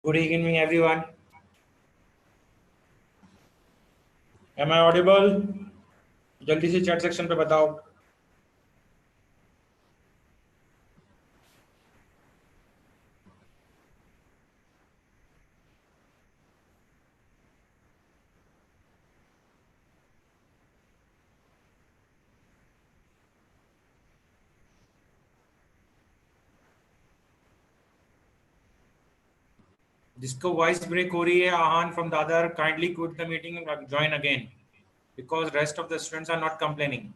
Good evening, everyone. Am I audible? जल्दी से chat section पे बताओ. जिसको वॉइस ब्रेक हो रही है, आहान from the other, kindly quit the meeting and join again because rest of the students are not complaining.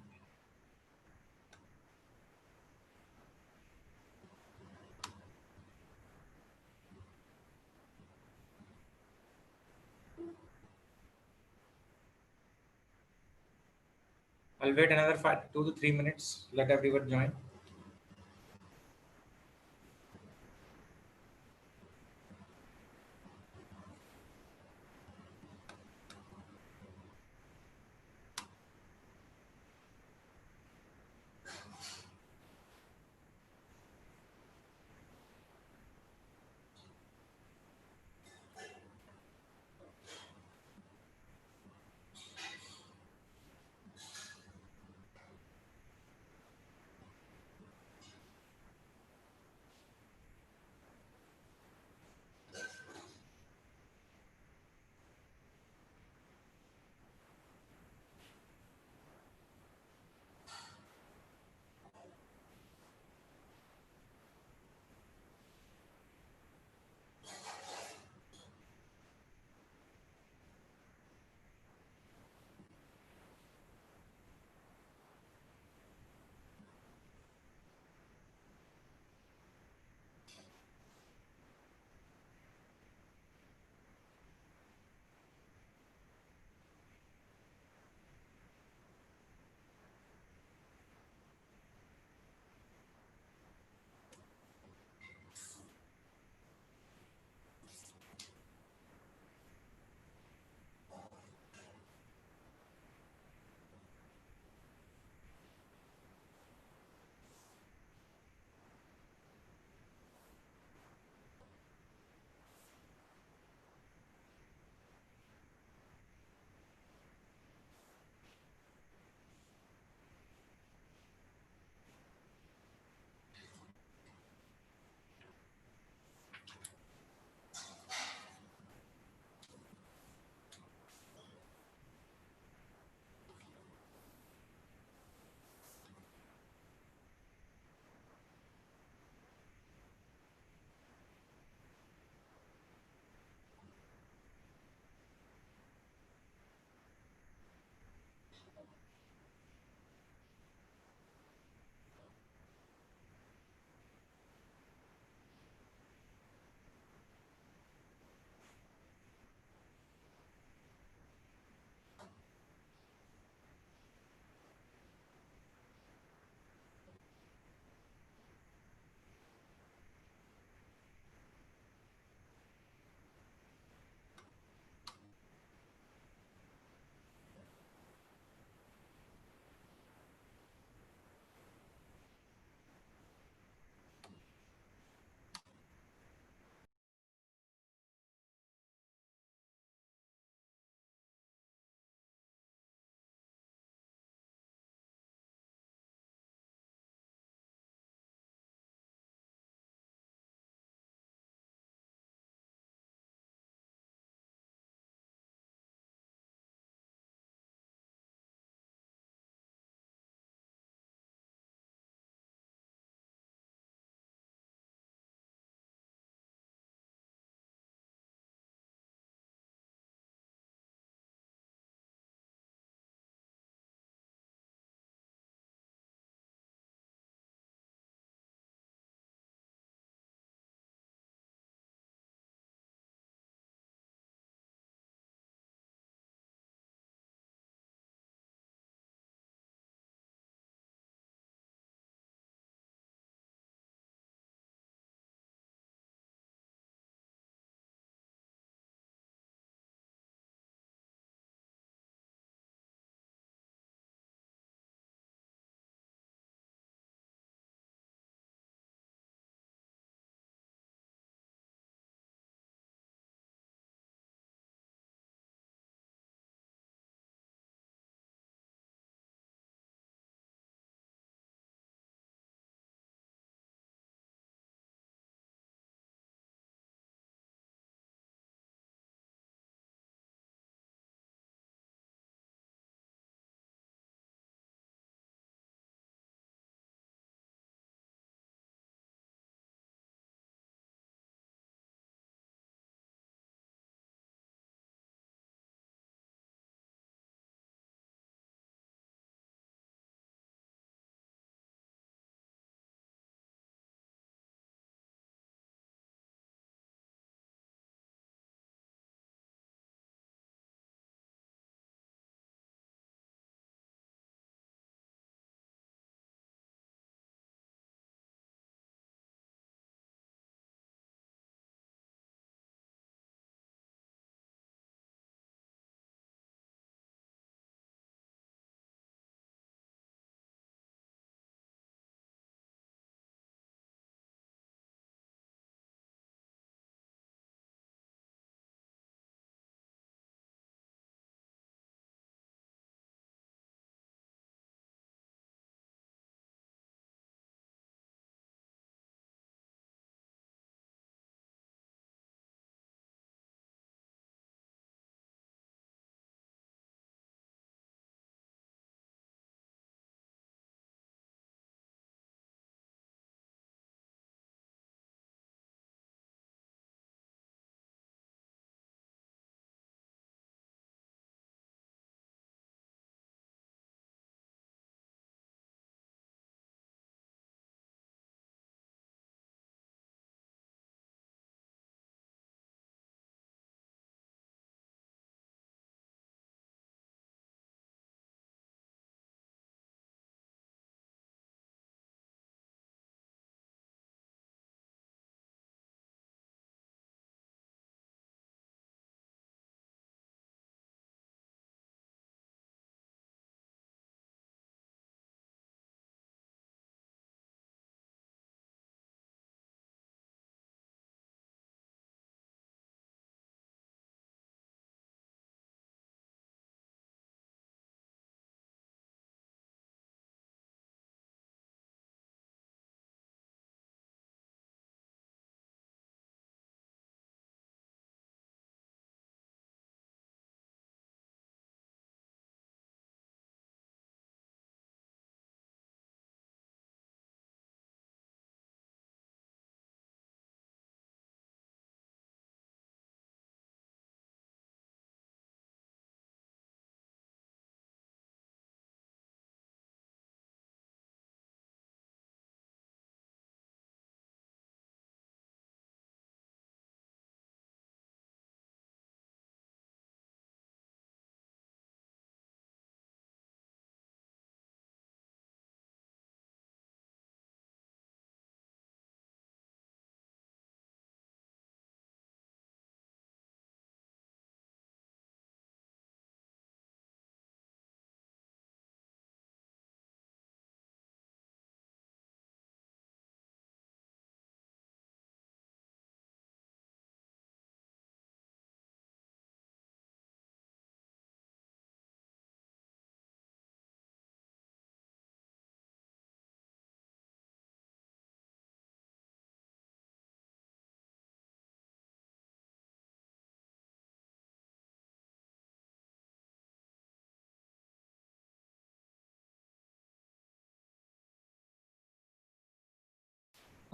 I'll wait another 2 to 3 minutes. Let everyone join.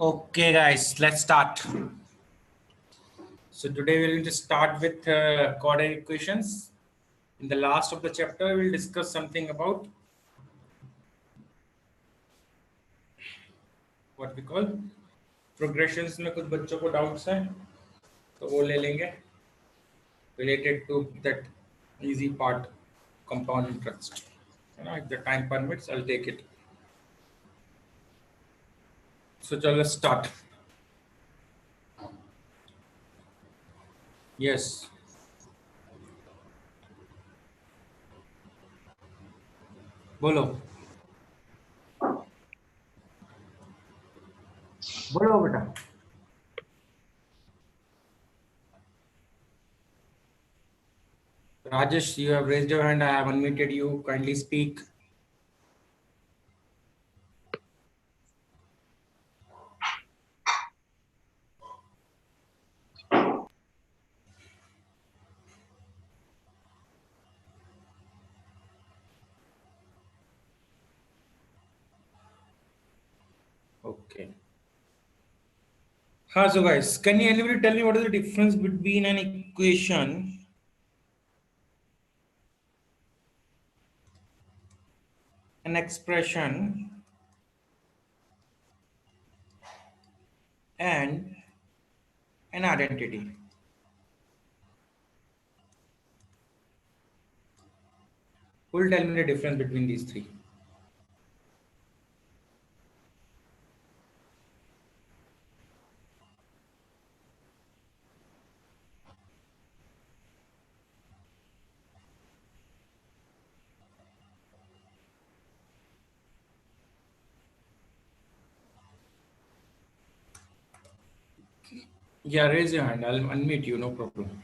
Okay, guys, let's start. So today we're going to start with coordinate equations. In the last of the chapter, we'll discuss something about what we call progressions. में कुछ बच्चों को doubts हैं, तो वो ले लेंगे related to that easy part, compound interest. You know, if the time permits, I'll take it. So let's start. Yes. बोलो बोलो बेटा. Rajesh, you have raised your hand. I have unmuted you. Kindly speak. Okay. So guys, can you anybody tell me what is the difference between an equation an expression and an identity? Who will tell me the difference between these three? Yeah, raise your hand. I'll unmute you, no problem.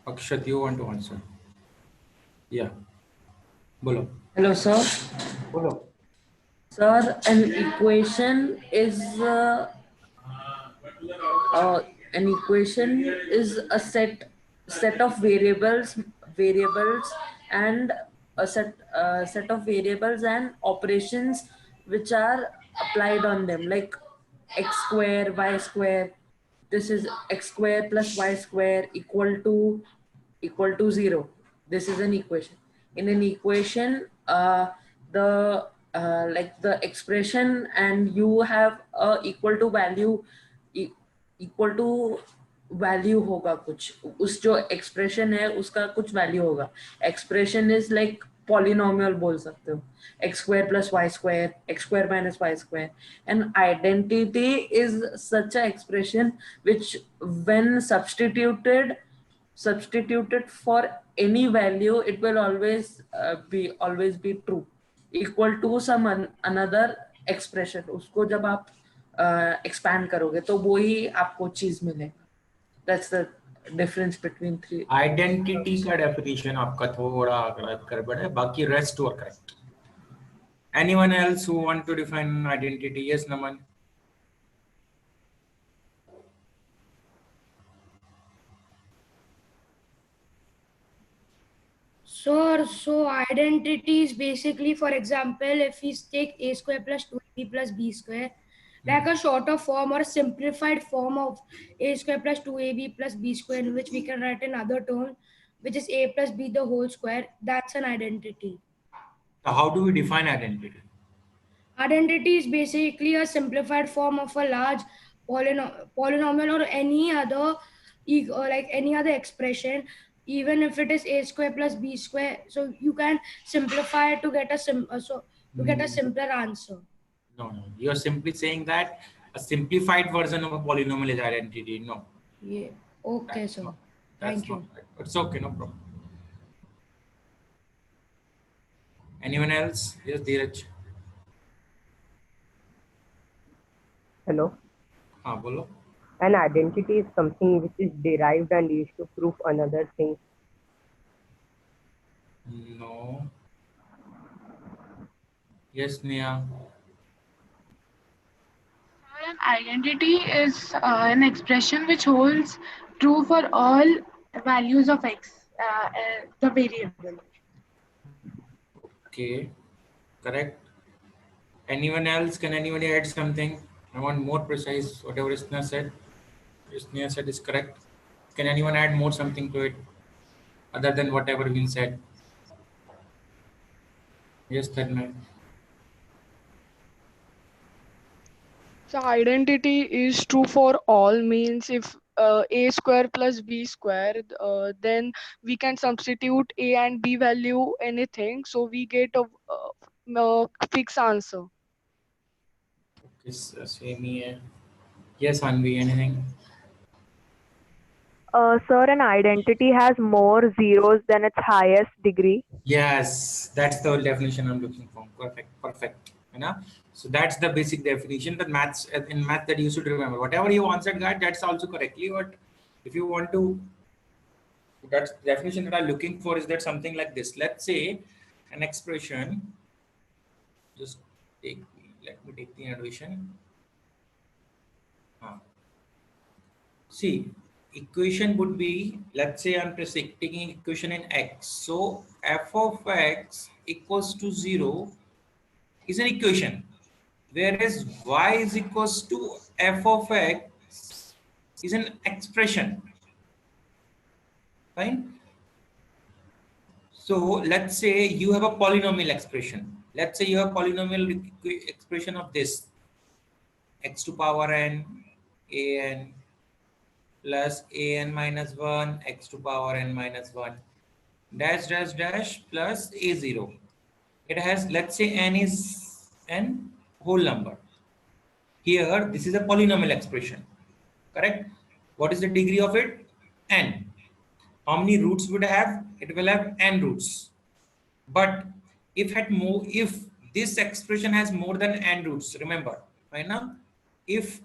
Akshat, you want to answer? Yeah. Bolo. Hello, sir. Bolo. Sir, an equation is a set of variables and a set of variables and operations which are applied on them, like x square, y square. This is x square plus y square equal to 0. This is an equation. In an equation, the like the expression and you have a equal to value होगा कुछ, उस जो expression है उसका कुछ value होगा. Expression is like polynomial बोल सकते हो, x square plus y square, x square minus y square. And identity is such a expression which when substituted for any value, it will always be true, equal to some another expression. उसको जब आप expand करोगे तो वो ही आपको चीज मिलेगा. That's the difference between three. Identity का definition आपका थोड़ा गड़बड़ है, बाकी rest were correct. Anyone else who want to define identity? Yes, Naman. So identity is basically, for example, if we take a square plus 2ab plus b square, like a shorter form or a simplified form of a square plus 2ab plus b square, in which we can write another term, which is a plus b the whole square. That's an identity. So how do we define identity? Identity is basically a simplified form of a large polynomial or any other like any other expression, even if it is a square plus b square. So you can simplify it to get a simpler answer. No, you're simply saying that a simplified version of a polynomial is identity. No. Yeah. Okay, That's sir. not, Thank you. right. It's okay, no problem. Anyone else? Yes, Dheeraj. Hello. Bolo. An identity is something which is derived and used to prove another thing. No. Yes, Nia. An identity is an expression which holds true for all values of x, the variable. Okay, correct. Anyone else? Can anybody add something? I want more precise. Whatever Isna said is correct. Can anyone add more something to it other than whatever been said? Yes, Tanmay. So identity is true for all means if a square plus b square, then we can substitute a and b value anything. So we get a fixed answer. Okay, same here. Yes, Anvi, anything? Sir, an identity has more zeros than its highest degree. Yes, that's the definition I'm looking for. Perfect, perfect. You know? So that's the basic definition that maths in math that you should remember. Whatever you answered, guys, that's also correctly. But if you want to, that definition that I'm looking for is that something like this. Let's say an expression. Just let me take the innovation. See, equation would be, let's say I'm taking equation in x. So f of x equals to 0 is an equation, whereas y is equals to f of x is an expression. Fine. So let's say you have a polynomial expression. Let's say you have polynomial expression of this x to power n a n plus a n minus 1 x to power n minus 1 dash dash dash plus a0. It has, let's say n is n whole number. Here this is a polynomial expression, correct? What is the degree of it? N. How many roots would have? It will have n roots. But if this expression has more than n roots, remember right now, if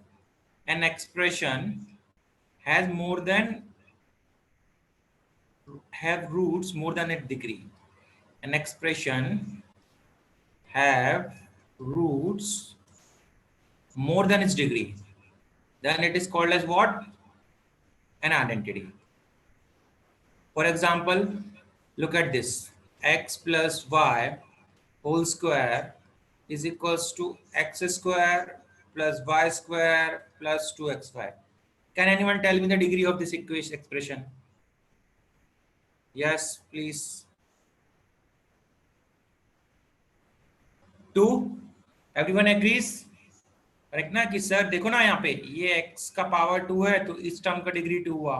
an expression has more than have roots more than a degree, an expression have roots more than its degree, then it is called as what? An identity. For example, look at this. X plus y whole square is equals to x square plus y square plus 2xy. Can anyone tell me the degree of this expression? Yes, please. 2. Everyone agrees? Correct ना कि sir देखो ना यहाँ पे ये x का power 2 है तो इस टर्म का डिग्री 2 हुआ,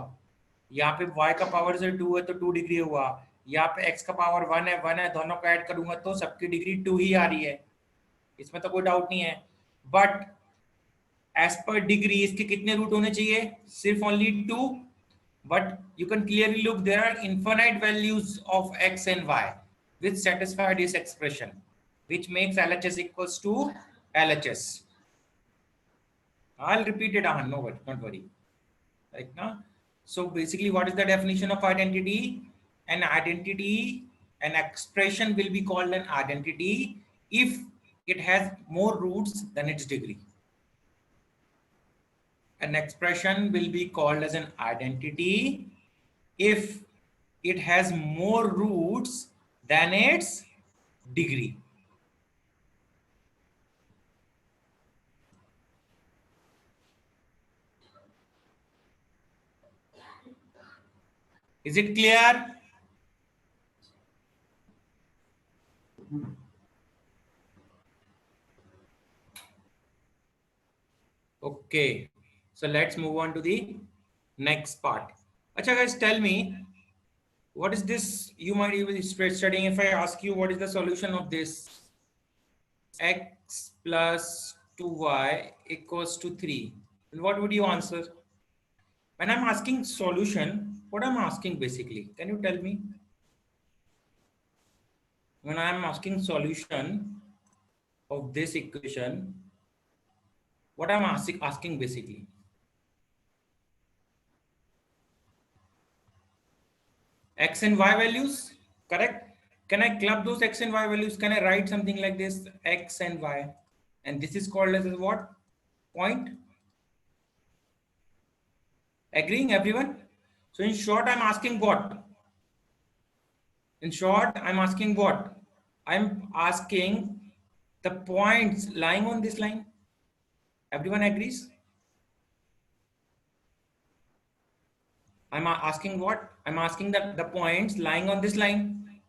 यहाँ पे y का पावर से 2 है तो 2 डिग्री हुआ, यहाँ पे x का पावर 1 है दोनों को ऐड करूंगा तो सबकी डिग्री 2 ही आ रही है, इसमें तो कोई डाउट नहीं है. बट एज पर डिग्री इसके कितने रूट होने चाहिए? सिर्फ only 2. But you can clearly look there are infinite values of x and y which satisfy this expression, which makes LHS equals to LHS. I'll repeat it, Ahan, no worry, don't worry. Right now, so basically what is the definition of identity? An identity, an expression will be called an identity if it has more roots than its degree. An expression will be called as an identity if it has more roots than its degree. Is it clear? Okay, so let's move on to the next part. Acha guys, tell me, what is this? You might even be studying. If I ask you what is the solution of this? X plus 2y equals to 3. And what would you answer? When I'm asking solution, what I'm asking basically, can you tell me? When I'm asking solution of this equation, what I'm asking basically? X and y values, correct? Can I club those x and y values? Can I write something like this, x and y? And this is called as what? Point. Agreeing, everyone? So in short, I'm asking what? In short, I'm asking what? I'm asking the points lying on this line. Everyone agrees? I'm asking what? I'm asking the points lying on this line.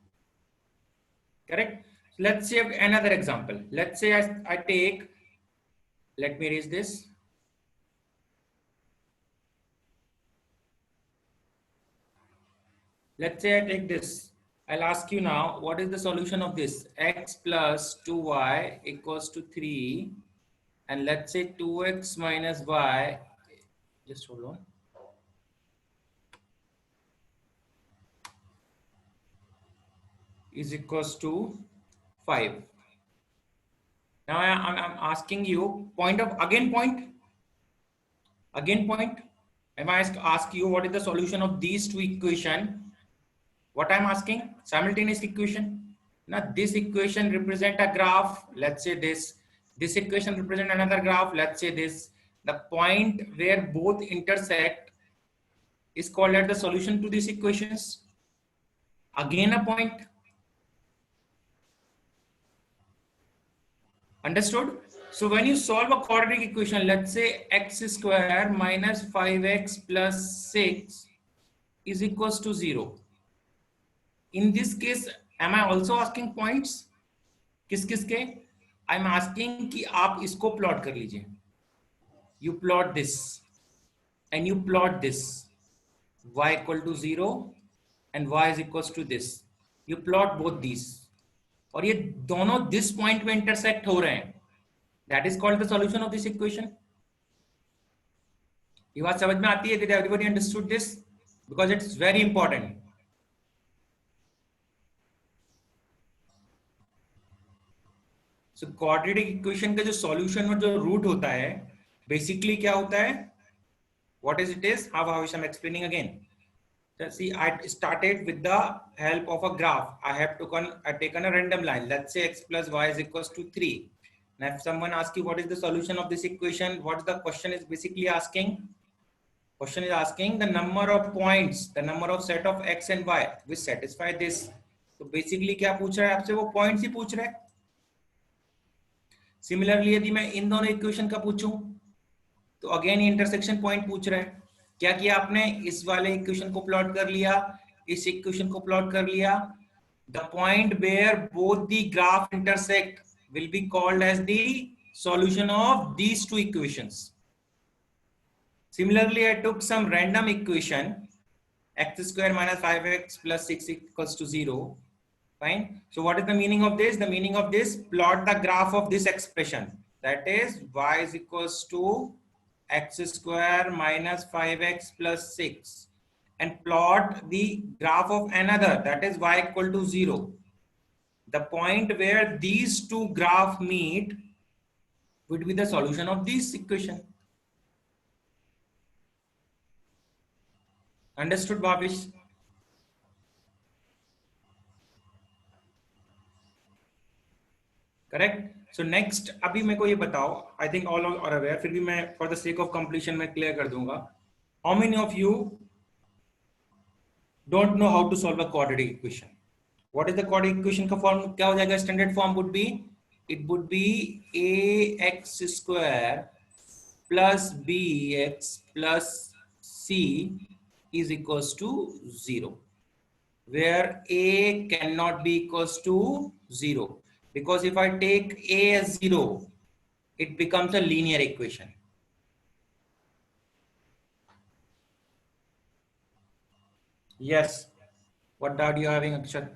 Correct? Let's say another example. Let's say I take, let me erase this. Let's say I take this. I'll ask you now, what is the solution of this? X plus 2y equals to 3. And let's say 2x minus y, just hold on. Is equals to 5. Now I'm asking you, point. Again point. Am I ask you what is the solution of these two equation? What I'm asking, simultaneous equation. Now this equation represent a graph. Let's say this. This equation represent another graph. Let's say this. The point where both intersect is called as the solution to these equations. Again a point. Understood? So when you solve a quadratic equation, let's say x square minus 5x plus 6 is equals to 0. In this case, am I also asking points? किस के? I'm asking कि आप इसको plot कर लीजिए. You plot this and you plot this. Y equal to 0 and y is equals to this. You plot both these. और ये दोनों this point में intersect हो रहे हैं. That is called the solution of this equation. ये बात समझ में आती है? Did everybody understood this? Because it's very important. So quadratic equation का जो solution और जो root होता है, basically क्या होता है? What is it is? How I'm explaining again. So see, I started with the help of a graph. I have taken a random line. Let's say x plus y is equals to 3. Now if someone asks you what is the solution of this equation, what the question is basically asking? Question is asking the number of points, the number of set of x and y which satisfy this. So basically क्या पूछ रहा है आपसे? वो points ही पूछ रहा है. Similarly यदि मैं इन दोनों equation का पूछूं, तो again intersection point पूछ रहा है. क्या किया आपने? इस वाले इक्वेशन को प्लॉट कर लिया, इस इक्वेशन को प्लॉट कर लिया. The point where both the graph intersect will be called as the solution of these two equations. Similarly, I took some random equation, x square minus 5x plus 6 equals to 0. Fine. So what is the meaning of this? The meaning of this, plot the graph of this expression. That is y is equals to x square minus 5x plus 6 and plot the graph of another, that is y equal to 0. The point where these two graphs meet would be the solution of this equation. Understood, Bhavish? Correct? So next, अभी मेरे को ये बताओ, I think all are aware, फिर भी मैं for the sake of completion मैं clear कर दूंगा. How many of you don't know how to solve a quadratic equation? What is the quadratic equation का form? क्या हो जाएगा? Standard form would be, it would be ax square plus bx plus c is equals to 0, where a cannot be equals to 0. Because if I take a as 0, it becomes a linear equation. Yes. What doubt you are having, Akshat?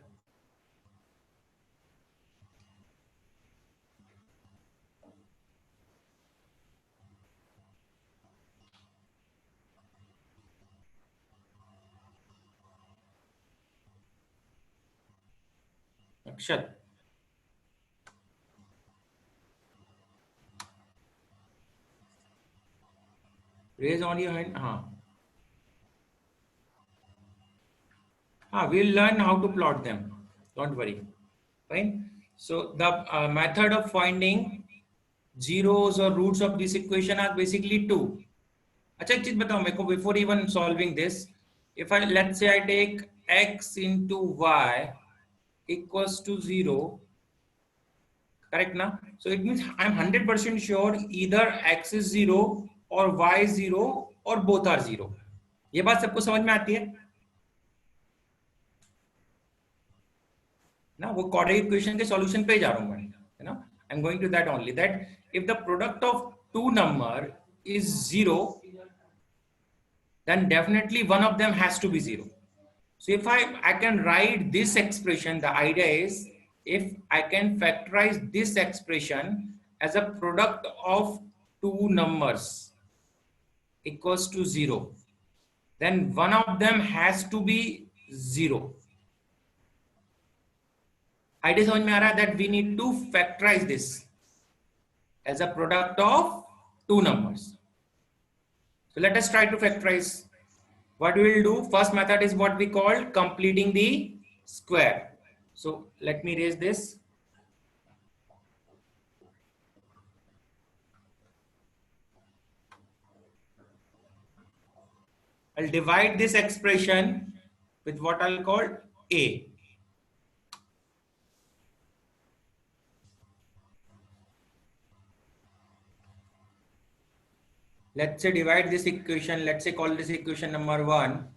Akshat. Raise on your hand. We'll learn how to plot them. Don't worry. Fine. So the method of finding zeros or roots of this equation are basically two. अच्छा एक चीज बताओ मेरे को, before even solving this, if I let's say I take x into y equals to 0, Correct now? So it means I'm 100% sure either x is 0 or y is 0 or both are 0. ये बात सबको समझ में आती है ना? वो quadratic equation के solution पे जा रहा हूँ मैं, है ना? I'm going to that only, that if the product of two number is 0, then definitely one of them has to be 0. So if I can write this expression, the idea is if I can factorize this expression as a product of two numbers equals to 0, then one of them has to be 0. Idea समझ में आ रहा है that we need to factorize this as a product of two numbers. So let us try to factorize. What we will do, first method is what we call completing the square. So let me erase this. I'll divide this expression with what I'll call A. Let's say divide this equation, let's say call this equation number 1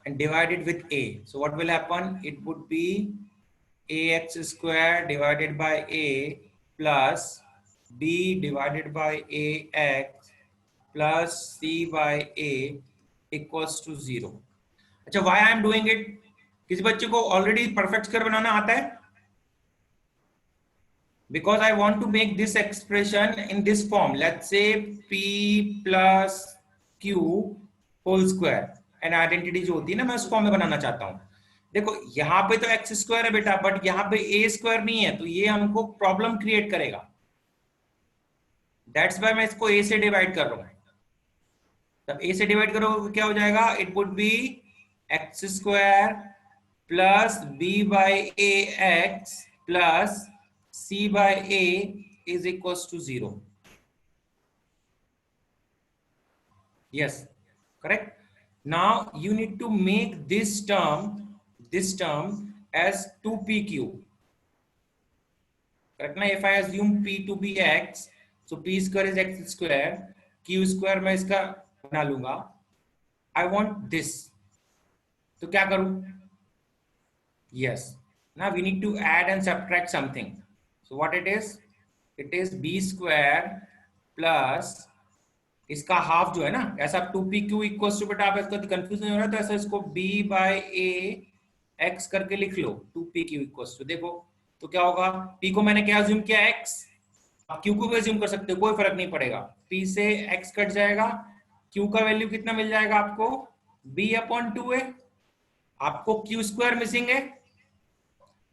and divide it with A. So what will happen? It would be ax square divided by A plus B divided by ax plus C by A equals to 0. अच्छा, why I am doing it? किसी बच्चे को already perfect square बनाना आता है? Because I want to make this expression in this form. Let's say P plus Q whole square. And identity जो होती है ना, मैं उस फॉर्म में बनाना चाहता हूँ. देखो यहाँ पे तो x स्क्वायर है बेटा, बट यहाँ पे a स्क्वायर नहीं है, तो ये हमको प्रॉब्लम क्रिएट करेगा. That's why मैं इसको a से डिवाइड कर रहा हूँ. तब a से डिवाइड करोगे तो क्या हो जाएगा? It would be x square plus b by ax plus C by A is equals to 0. Yes, correct. Now you need to make this term as 2pq. Correct? Now if I assume p to be x, so p square is x square, q square मैं इसका बना लूंगा. I want this. तो क्या करूं? Yes. Now we need to add and subtract something. So what it is? It is b square plus इसका half जो है ना, ऐसा 2pq इक्वल्स टू, बेटा आप इसको कंफ्यूज नहीं हो रहा तो ऐसा इसको b by a x करके लिख लो. 2pq इक्वल्स टू, देखो तो क्या होगा? p को मैंने क्या अज्यूम किया? x. आप q को भी अज्यूम कर सकते हो, कोई फर्क नहीं पड़ेगा. p से x कट जाएगा, q का वैल्यू कितना मिल जाएगा आपको? b upon 2a. आपको q स्क्वायर मिसिंग है,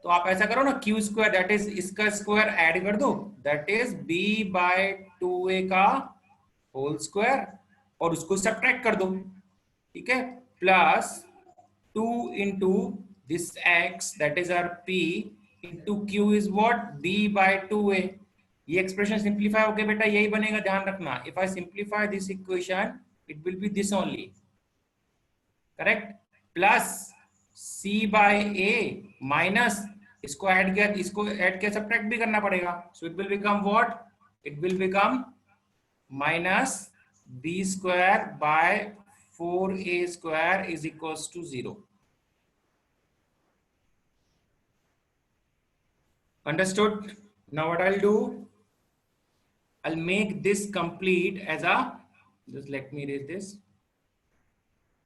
तो आप ऐसा करो ना, q स्क्वायर दैट इज इसका स्क्वायर ऐड कर दो, that is b by 2a का होल स्क्वायर और उसको सब्ट्रैक्ट कर दो. ठीक है, plus 2 into this x that is are p into q is what? b by 2a. ये एक्सप्रेशन सिंप्लीफाई हो गया बेटा, यही बनेगा, ध्यान रखना. If I simplify this equation it will be this only. Correct? Plus c by a minus इसको add किया, इसको ऐड किया, सब्ट्रैक्ट भी करना पड़ेगा. So it will become what? It will become minus b square by 4a square is equals to 0. Understood? Now what I'll do? I'll make this complete as a, just let me erase this,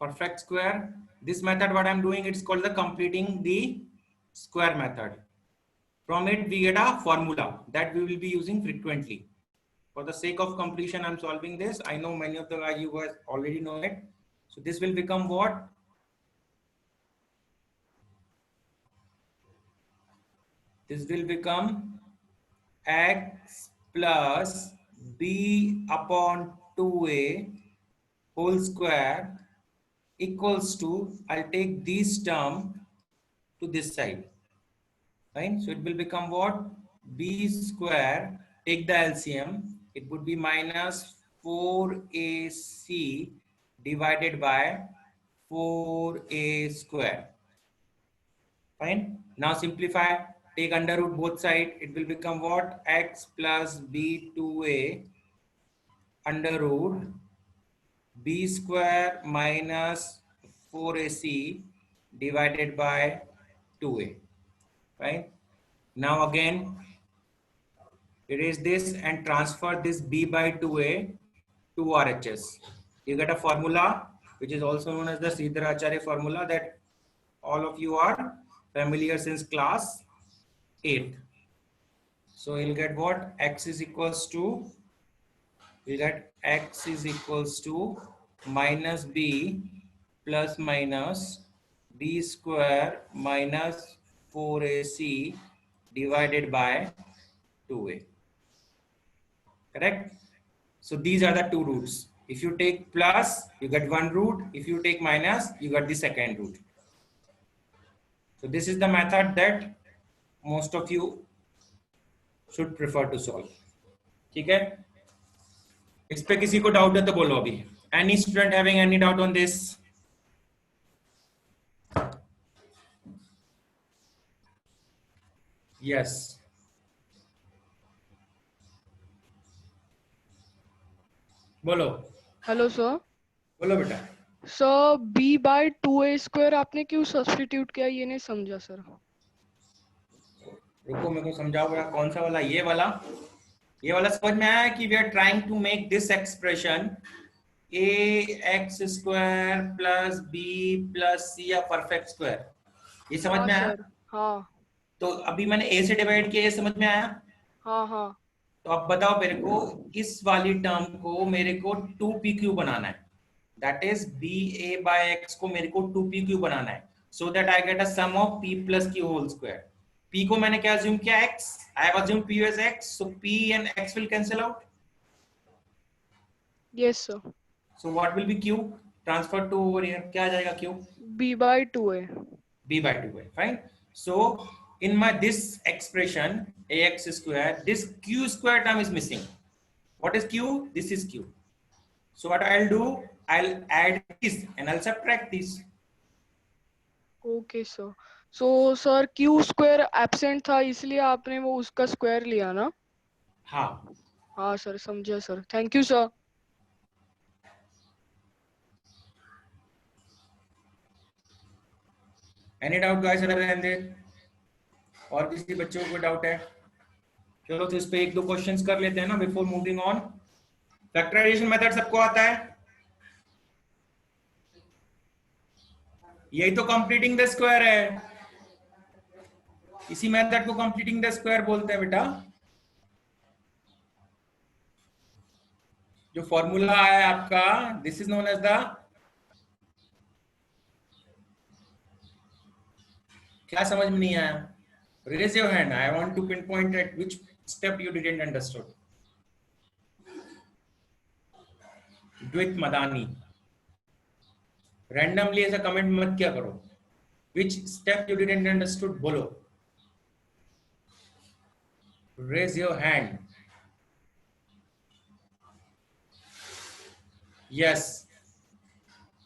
perfect square. This method what I'm doing, it's called the completing the square method. From it we get a formula that we will be using frequently. For the sake of completion I'm solving this. I know many of the guys, you guys already know it. So this will become what? This will become x plus b upon 2a whole square equals to, I'll take this term to this side. Fine. So it will become what? b square, take the LCM, it would be minus 4ac divided by 4a square. Fine. Now simplify. take under root both side, it will become what? X plus b2a under root b square minus 4ac divided by 2a, right? Now again, erase this and transfer this b by 2a to RHS. You get a formula which is also known as the Sridharacharya formula that all of you are familiar since class 8th. So you'll get what? X is equals to, you get X is equals to minus b plus minus b square minus 4ac divided by 2a. Correct? So these are the two roots. If you take plus, you get one root. If you take minus, you get the second root. So this is the method that most of you should prefer to solve. ठीक है? इस पे किसी को doubt है तो बोलो अभी. Any student having any doubt on this? Yes. बोलो. Hello sir. बोलो बेटा. Sir b by 2a square आपने क्यों सब्स्टिट्यूट किया, ये नहीं समझा सर. रुको मेरे को समझाओ बेटा. कौन सा वाला? ये वाला. ये वाला समझ में आया कि we are trying to make this expression ax square plus b plus c या परफेक्ट स्क्वायर. ये समझ में आया? हाँ. तो अभी मैंने a से डिवाइड किया, ये समझ में आया? हाँ हाँ. तो अब बताओ मेरे को, इस वाली टर्म को मेरे को 2pq बनाना है. That is ba by x को मेरे को 2pq बनाना है, so that I get a sum of p plus q whole square. p को मैंने क्या अज्यूम किया? x. I have assume p as x, so p and x will cancel out. Yes sir. So what will be q? Transfer to over here. क्या आ जाएगा q? b by 2a. b by 2a. Fine. So in my this expression ax square, this q square term is missing. What is q? This is q. So what I'll do, I'll add this and I'll subtract this. Okay sir. So sir q square absent था इसलिए आपने वो उसका square लिया ना. हाँ. हाँ sir, समझा sir. Thank you sir. Any doubt guys other than that? और किसी बच्चों को डाउट है? चलो तो इस पे एक दो क्वेश्चंस कर लेते हैं ना before moving on. Factorisation method सबको आता है? यही तो कंप्लीटिंग द स्क्वायर है. इसी मेथड को कंप्लीटिंग द स्क्वायर बोलते हैं बेटा. जो फॉर्मूला है आपका, this is known as the, क्या समझ में नहीं आया? Raise your hand. I want to pinpoint at which step you didn't understood. Dvit Madani. Randomly ऐसा comment मत क्या करो. Which step you didn't understood? बोलो. Raise your hand. Yes.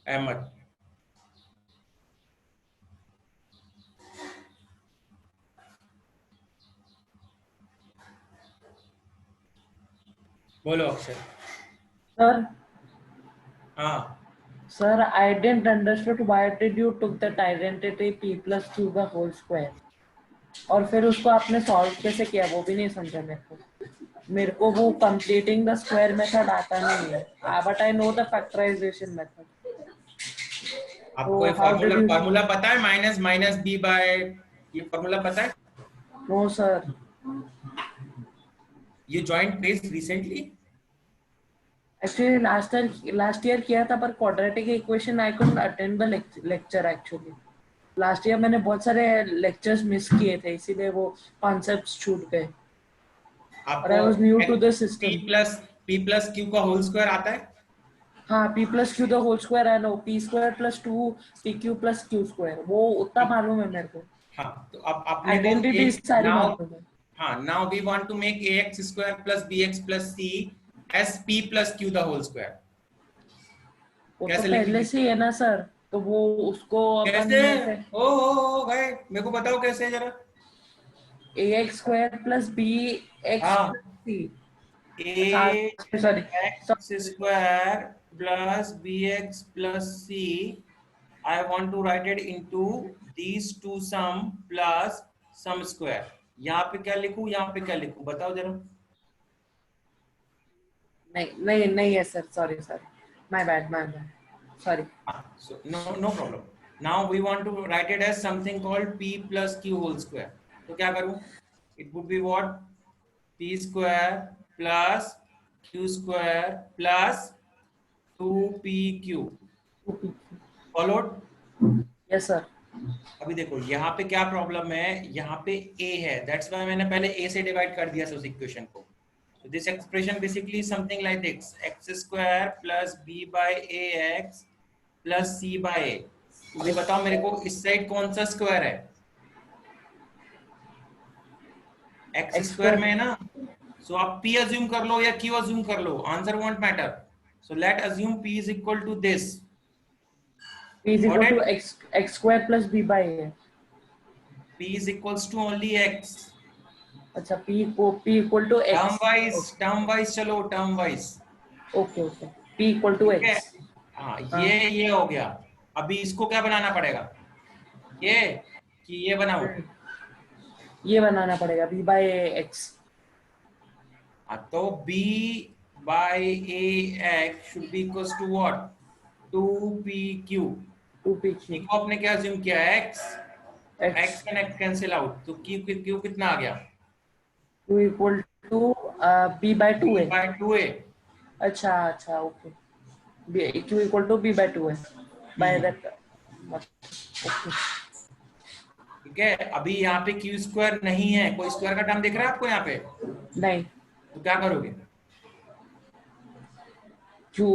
Ahmed. बोलो अक्षर. Sir, हाँ. sir, I didn't understood why did you took that identity p plus q the whole square और फिर उसको आपने सॉल्व कैसे किया वो भी नहीं समझा मेरे को. मेरे को वो कंप्लीटिंग द स्क्वायर मेथड आता नहीं है, but I know the factorisation method. आपको ये फार्मूला पता है? माइनस माइनस b बाय, ये फार्मूला पता है? No sir. You joined PACE recently? Actually last year किया था, पर quadratic equation I couldn't attend the lecture actually. Last year मैंने बहुत सारे lectures miss किए थे, इसीलिए वो concepts छूट गए. और I was new to the system. p plus q का whole square आता है? हाँ, p plus q the whole square I know. p square plus 2 pq plus q square वो उतना मालूम है मेरे को. हाँ, तो अब आपने Identities सारी मालूम है. हाँ, now we want to make ax square plus bx plus c as p plus q the whole square. वो तो पहले से है ना सर, तो वो उसको कैसे? ओ गए, मेरे को बताओ कैसे जरा. ax square plus bx हाँ plus c. a Sorry. x square plus bx plus c. I want to write it into these two sum plus sum square. यहाँ पे क्या लिखूं, यहाँ पे क्या लिखूं, बताओ जरा. नहीं नहीं नहीं है sir, sorry sorry, my bad sorry. So no problem. Now we want to write it as something called p plus q whole square. तो क्या करूं? It would be what? p square plus q square plus 2pq. Followed? Yes sir. अभी देखो यहाँ पे क्या problem है, यहाँ पे a है, दैट्स व्हाई मैंने पहले a से डिवाइड कर दिया उस इक्वेशन को. So this expression basically is something like this: x square plus b by ax plus c by a. मुझे बताओ मेरे को इस साइड कौन सा स्क्वायर है? x स्क्वायर में है ना. सो आप p अज्यूम कर लो या q अज्यूम कर लो, answer won't matter. So let assume p is equal to this. p is equal to x square plus b by a. p is equals to only x. अच्छा, p equal to x. Term wise चलो, term wise. Okay okay, p equal to ठीक है. x. हाँ ये हो गया. अभी इसको क्या बनाना पड़ेगा, ये कि ये बनाओ? ये बनाना पड़ेगा b by x. हाँ तो b by ax should be equals to what? 2pq. 2pq. को आपने क्या अज्यूम किया, x. x x and x cancel out, तो q कितना आ गया? 2 equal to b by 2a. by 2a. अच्छा अच्छा, okay. q equal to b by 2a by that. Okay. ठीक है. अभी यहाँ पे q स्क्वायर नहीं है, कोई स्क्वायर का टर्म दिख रहा है आपको यहाँ पे? नहीं. तो क्या करोगे? q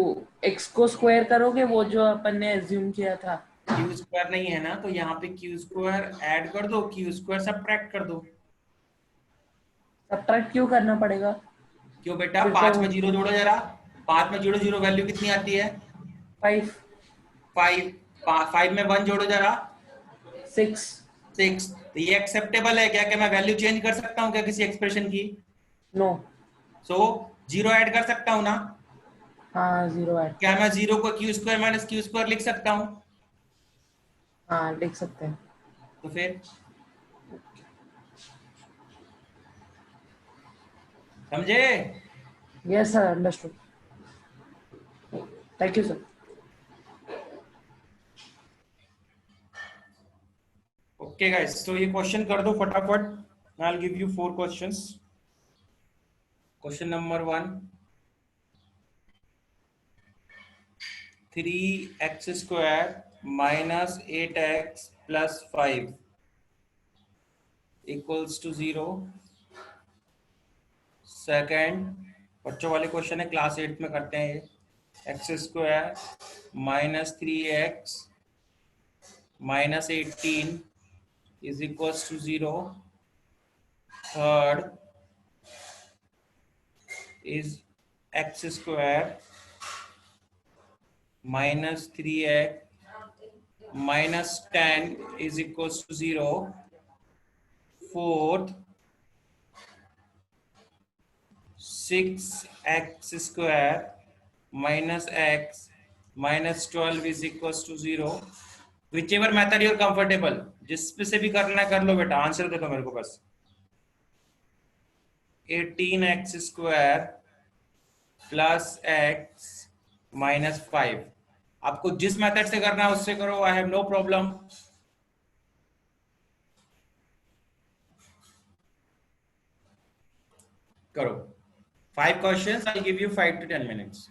x को स्क्वायर करोगे, वो जो अपन ने एज्यूम किया था. q स्क्वायर नहीं है ना, तो यहाँ पे q स्क्वायर ऐड कर दो, q स्क्वायर सब्ट्रैक्ट कर दो. सब्ट्रैक्ट क्यों करना पड़ेगा? क्यों बेटा? फिर 5 तो में जीरो जोड़ो जरा. 5 में जीरो जीरो वैल्यू कितनी आती है? 5 5. 5 में 1 जोड़ो जरा. 6. 6. तो ये एक्सेप्टेबल है क्या? क्या मैं वैल्यू चेंज कर सकता हूँ क्या किसी एक्सप्रेशन की? नो. सो जीरो ऐड कर सकता हूँ ना? हाँ, 0 है. क्या मैं जीरो को q square minus q square लिख सकता हूँ? हाँ, लिख सकते हैं. तो फिर समझे? Yes sir, understood. Thank you sir. Okay guys, तो ये क्वेश्चन कर दो फटाफट. I will give you 4 questions. Question number 1, 3x square minus 8x plus 5 equals to 0. Second बच्चों वाले क्वेश्चन है, क्लास 8 में करते हैं ये. X square minus 3x minus 18 is equals to 0. Third is x square minus 3x minus 10 is equals to 0. Fourth, 6x square minus x minus 12 is equals to 0. Whichever method you are comfortable, जिस पे से भी करना है कर लो बेटा, answer दे दो मेरे को बस. 18x square plus x minus 5. आपको जिस मेथड से करना है उससे करो, आई हैव नो प्रॉब्लम. करो. 5 questions, I give you 5 to 10 minutes.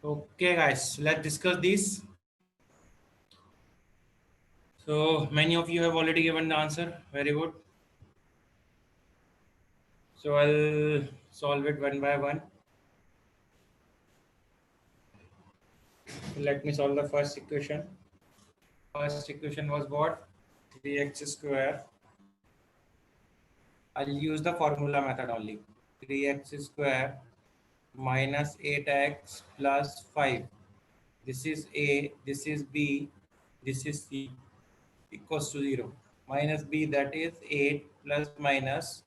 Okay, guys, let's discuss this. So many of you have already given the answer. Very good. So I'll solve it one by one. Let me solve the first equation. First equation was what? 3x square. I'll use the formula method only. 3x square minus 8x plus 5. This is A, this is B, this is C, equals to 0. Minus B, that is 8 plus minus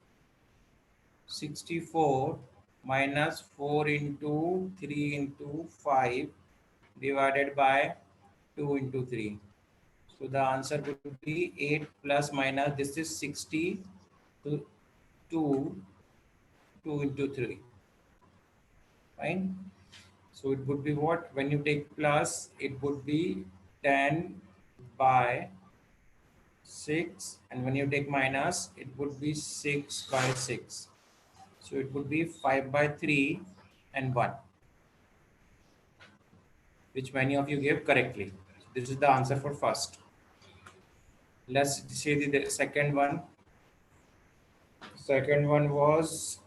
64 minus 4 into 3 into 5 divided by 2 into 3. So the answer would be 8 plus minus, this is 60 to 2, 2 into 3. Fine. So it would be what? When you take plus, it would be 10 by 6. And when you take minus, it would be 6 by 6. So it would be 5 by 3 and 1. Which many of you gave correctly. So this is the answer for first. Let's see the second one. Second one was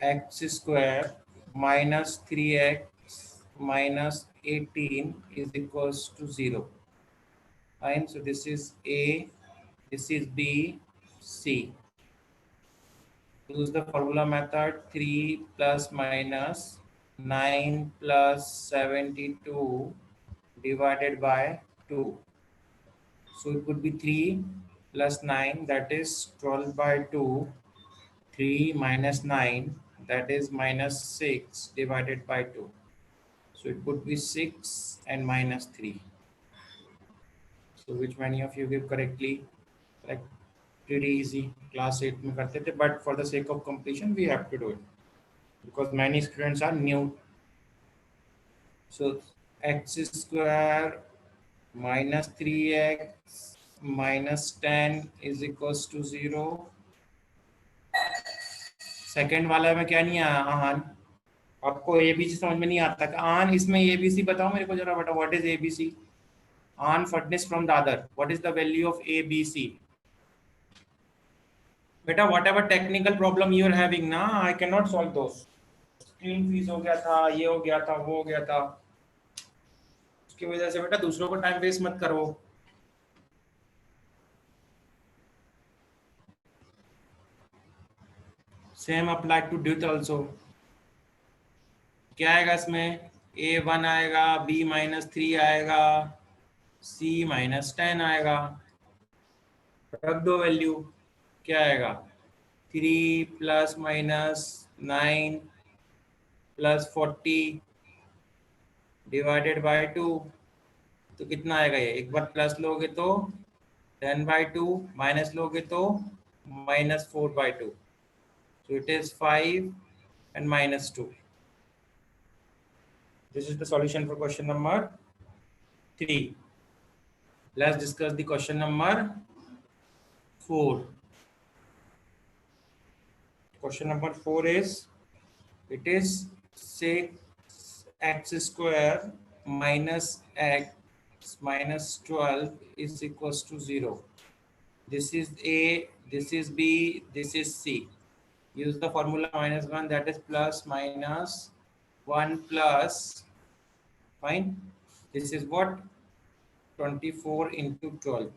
x square minus 3x minus 18 is equals to 0. Fine. So this is A, this is B, C. Use the formula method. 3 plus minus 9 plus 72 divided by 2. So it would be 3 plus 9, that is 12 by 2. 3 minus 9, that is minus 6 divided by 2. So it would be 6 and minus 3. So which many of you give correctly? Like pretty easy. Class 8 में करते थे, but for the sake of completion we have to do it because many students are new. So x square minus 3x minus 10 is equals to 0. Second वाला में क्या नहीं आया? आहान, आपको ABC समझ में नहीं आता का? आन इसमें एबीसी बताओ मेरे को जरा बेटा. What is ABC? On furnace from the other. What is the value of ABC? बेटा whatever technical problem you are having ना, I can not solve those. Screen freeze हो गया था, ये हो गया था, वो हो गया था, उसकी वजह से बेटा दूसरों को टाइम वेस्ट मत करो. सेम अप्लाई टू ड्यूट ऑल्सो. क्या आएगा इसमें? A1 आएगा, B माइनस 3 आएगा, C माइनस 10 आएगा. रख दो वैल्यू. क्या आएगा? 3 plus minus 9 plus 40 divided by 2. तो कितना आएगा ये? एक बार प्लस लोगे तो 10 by 2, माइनस लोगे तो minus 4 by 2. So it is 5 and minus 2. This is the solution for question number 3. Let's discuss the question number 4. Question number 4 is, it is 6x square minus x minus 12 is equals to 0. This is A, this is B, this is C. Use the formula minus 1, that is plus minus 1 plus, fine. This is what? 24 into 12.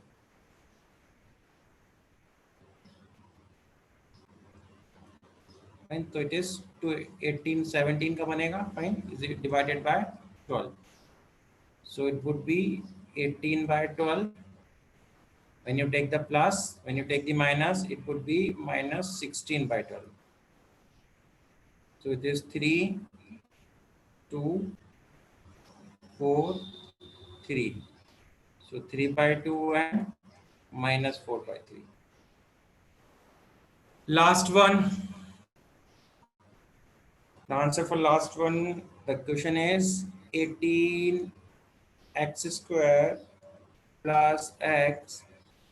Fine. So it is 18, 17 का बनेगा. Fine. Is it divided by 12? So it would be 18 by 12. When you take the plus, when you take the minus, it would be minus 16 by 12. So it is 3, 2, 4, 3. So 3 by 2 and minus 4 by 3. Last one. The answer for last one, the question is 18x square plus x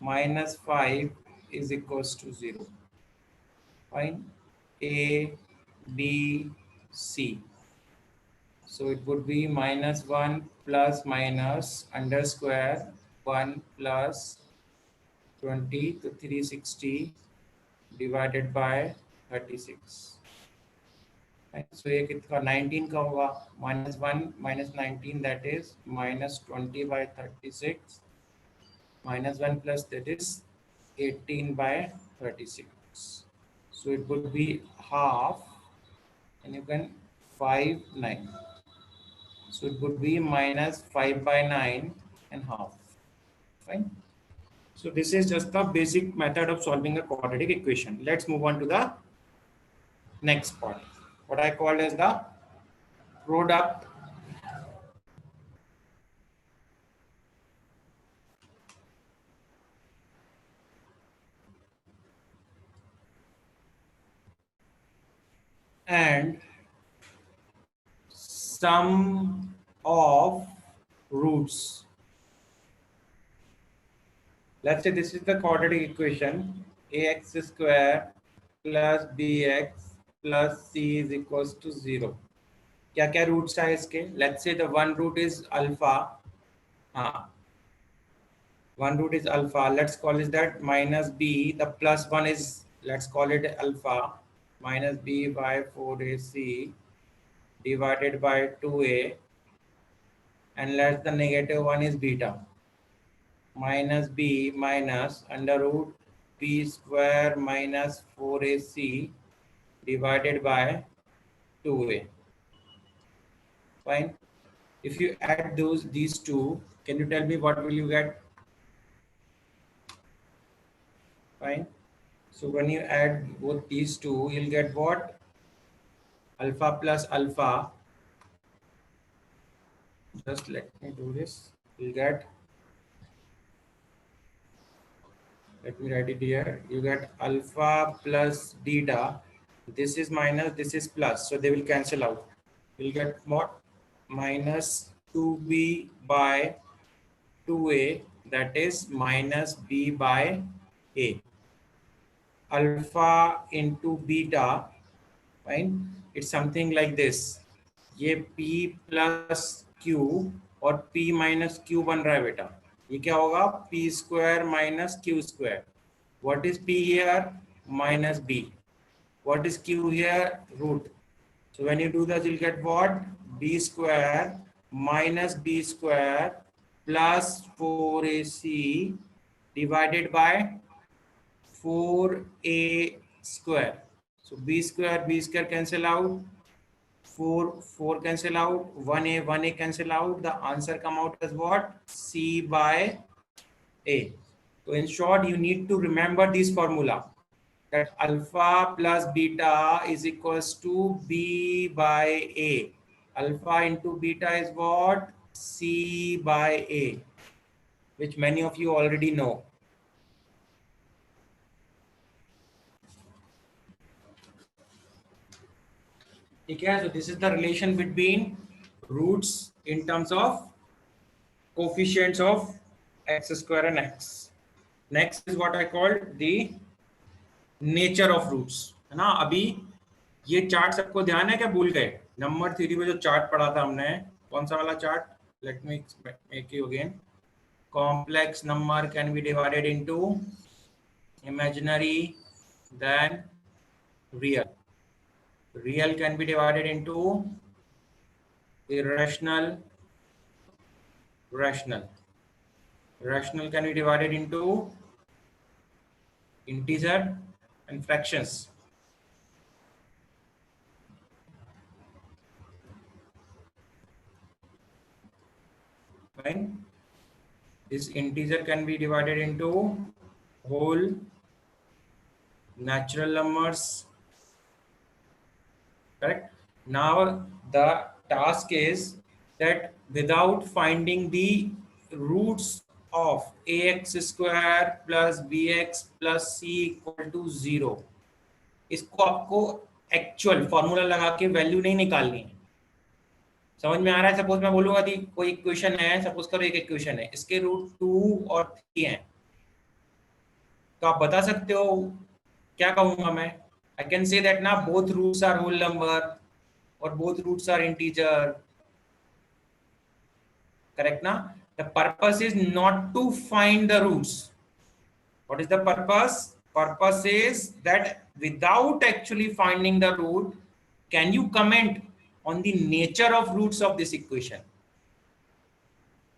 minus 5 is equals to 0. Fine. A, B, C. So it would be minus 1 plus minus under square 1 plus 20 to 360 divided by 36. Right? So ये कितना 19 का होगा minus 1 minus 19 that is minus 20 by 36 minus 1 plus that is 18 by 36. So it would be half and you can 5 9. So it would be minus 5 by 9 and half. Fine. So this is just the basic method of solving a quadratic equation. Let's move on to the next part. What I call as the product and sum of roots. Let's say this is the quadratic equation ax square plus bx plus c is equals to 0. क्या क्या roots है इसके? Let's say the one root is alpha. One root is alpha. Let's call it that minus b. The plus one is, let's call it alpha, minus b by 4ac divided by 2a, and let the negative one is beta. Minus b minus under root b square minus 4ac divided by 2a. Fine. If you add these two, can you tell me what will you get? Fine. So when you add both these two, you'll get what? Alpha plus alpha. Just let me do this. You'll get, let me write it here. You get alpha plus beta. This is minus, this is plus. So they will cancel out. You'll get what? Minus 2b by 2a. That is minus b by a. Alpha into beta, fine, it's something like this. ये p plus q और p minus q बन रहा है बेटा. ये क्या होगा? p square minus q square. What is p here? Minus b. What is q here? Root. So when you do that, you'll get what? b square minus b square plus 4ac divided by 4a square. So b square cancel out, 4 cancel out, 1a cancel out. The answer come out as what? C by a. So in short, you need to remember this formula, that alpha plus beta is equals to b by a. Alpha into beta is what? C by a, which many of you already know. Okay, so this is the relation between roots in terms of coefficients of x square and x. Next is what I call the nature of roots. है ना? अभी ये chart सबको ध्यान है क्या? भूल गए? नंबर थ्योरी में जो चार्ट पढ़ा था हमने, कौन सा वाला chart? Let me make you again. Complex number can be divided into imaginary, then real. Real can be divided into irrational, rational. Rational can be divided into integer and fractions. Fine. This integer can be divided into whole, natural numbers. Correct. Now the task is that without finding the roots of ax square plus bx plus c equal to 0, इसको आपको actual formula लगा के value नहीं निकालनी है. समझ में आ रहा है? सपोज मैं बोलूंगा कि कोई इक्वेशन है, सपोज करो एक इक्वेशन है, इसके रूट 2 और 3 हैं, तो आप बता सकते हो क्या कहूंगा मैं? I can say that now both roots are whole number or both roots are integer correct na? The purpose is not to find the roots. What is the purpose? Purpose is that without actually finding the root, can you comment on the nature of roots of this equation?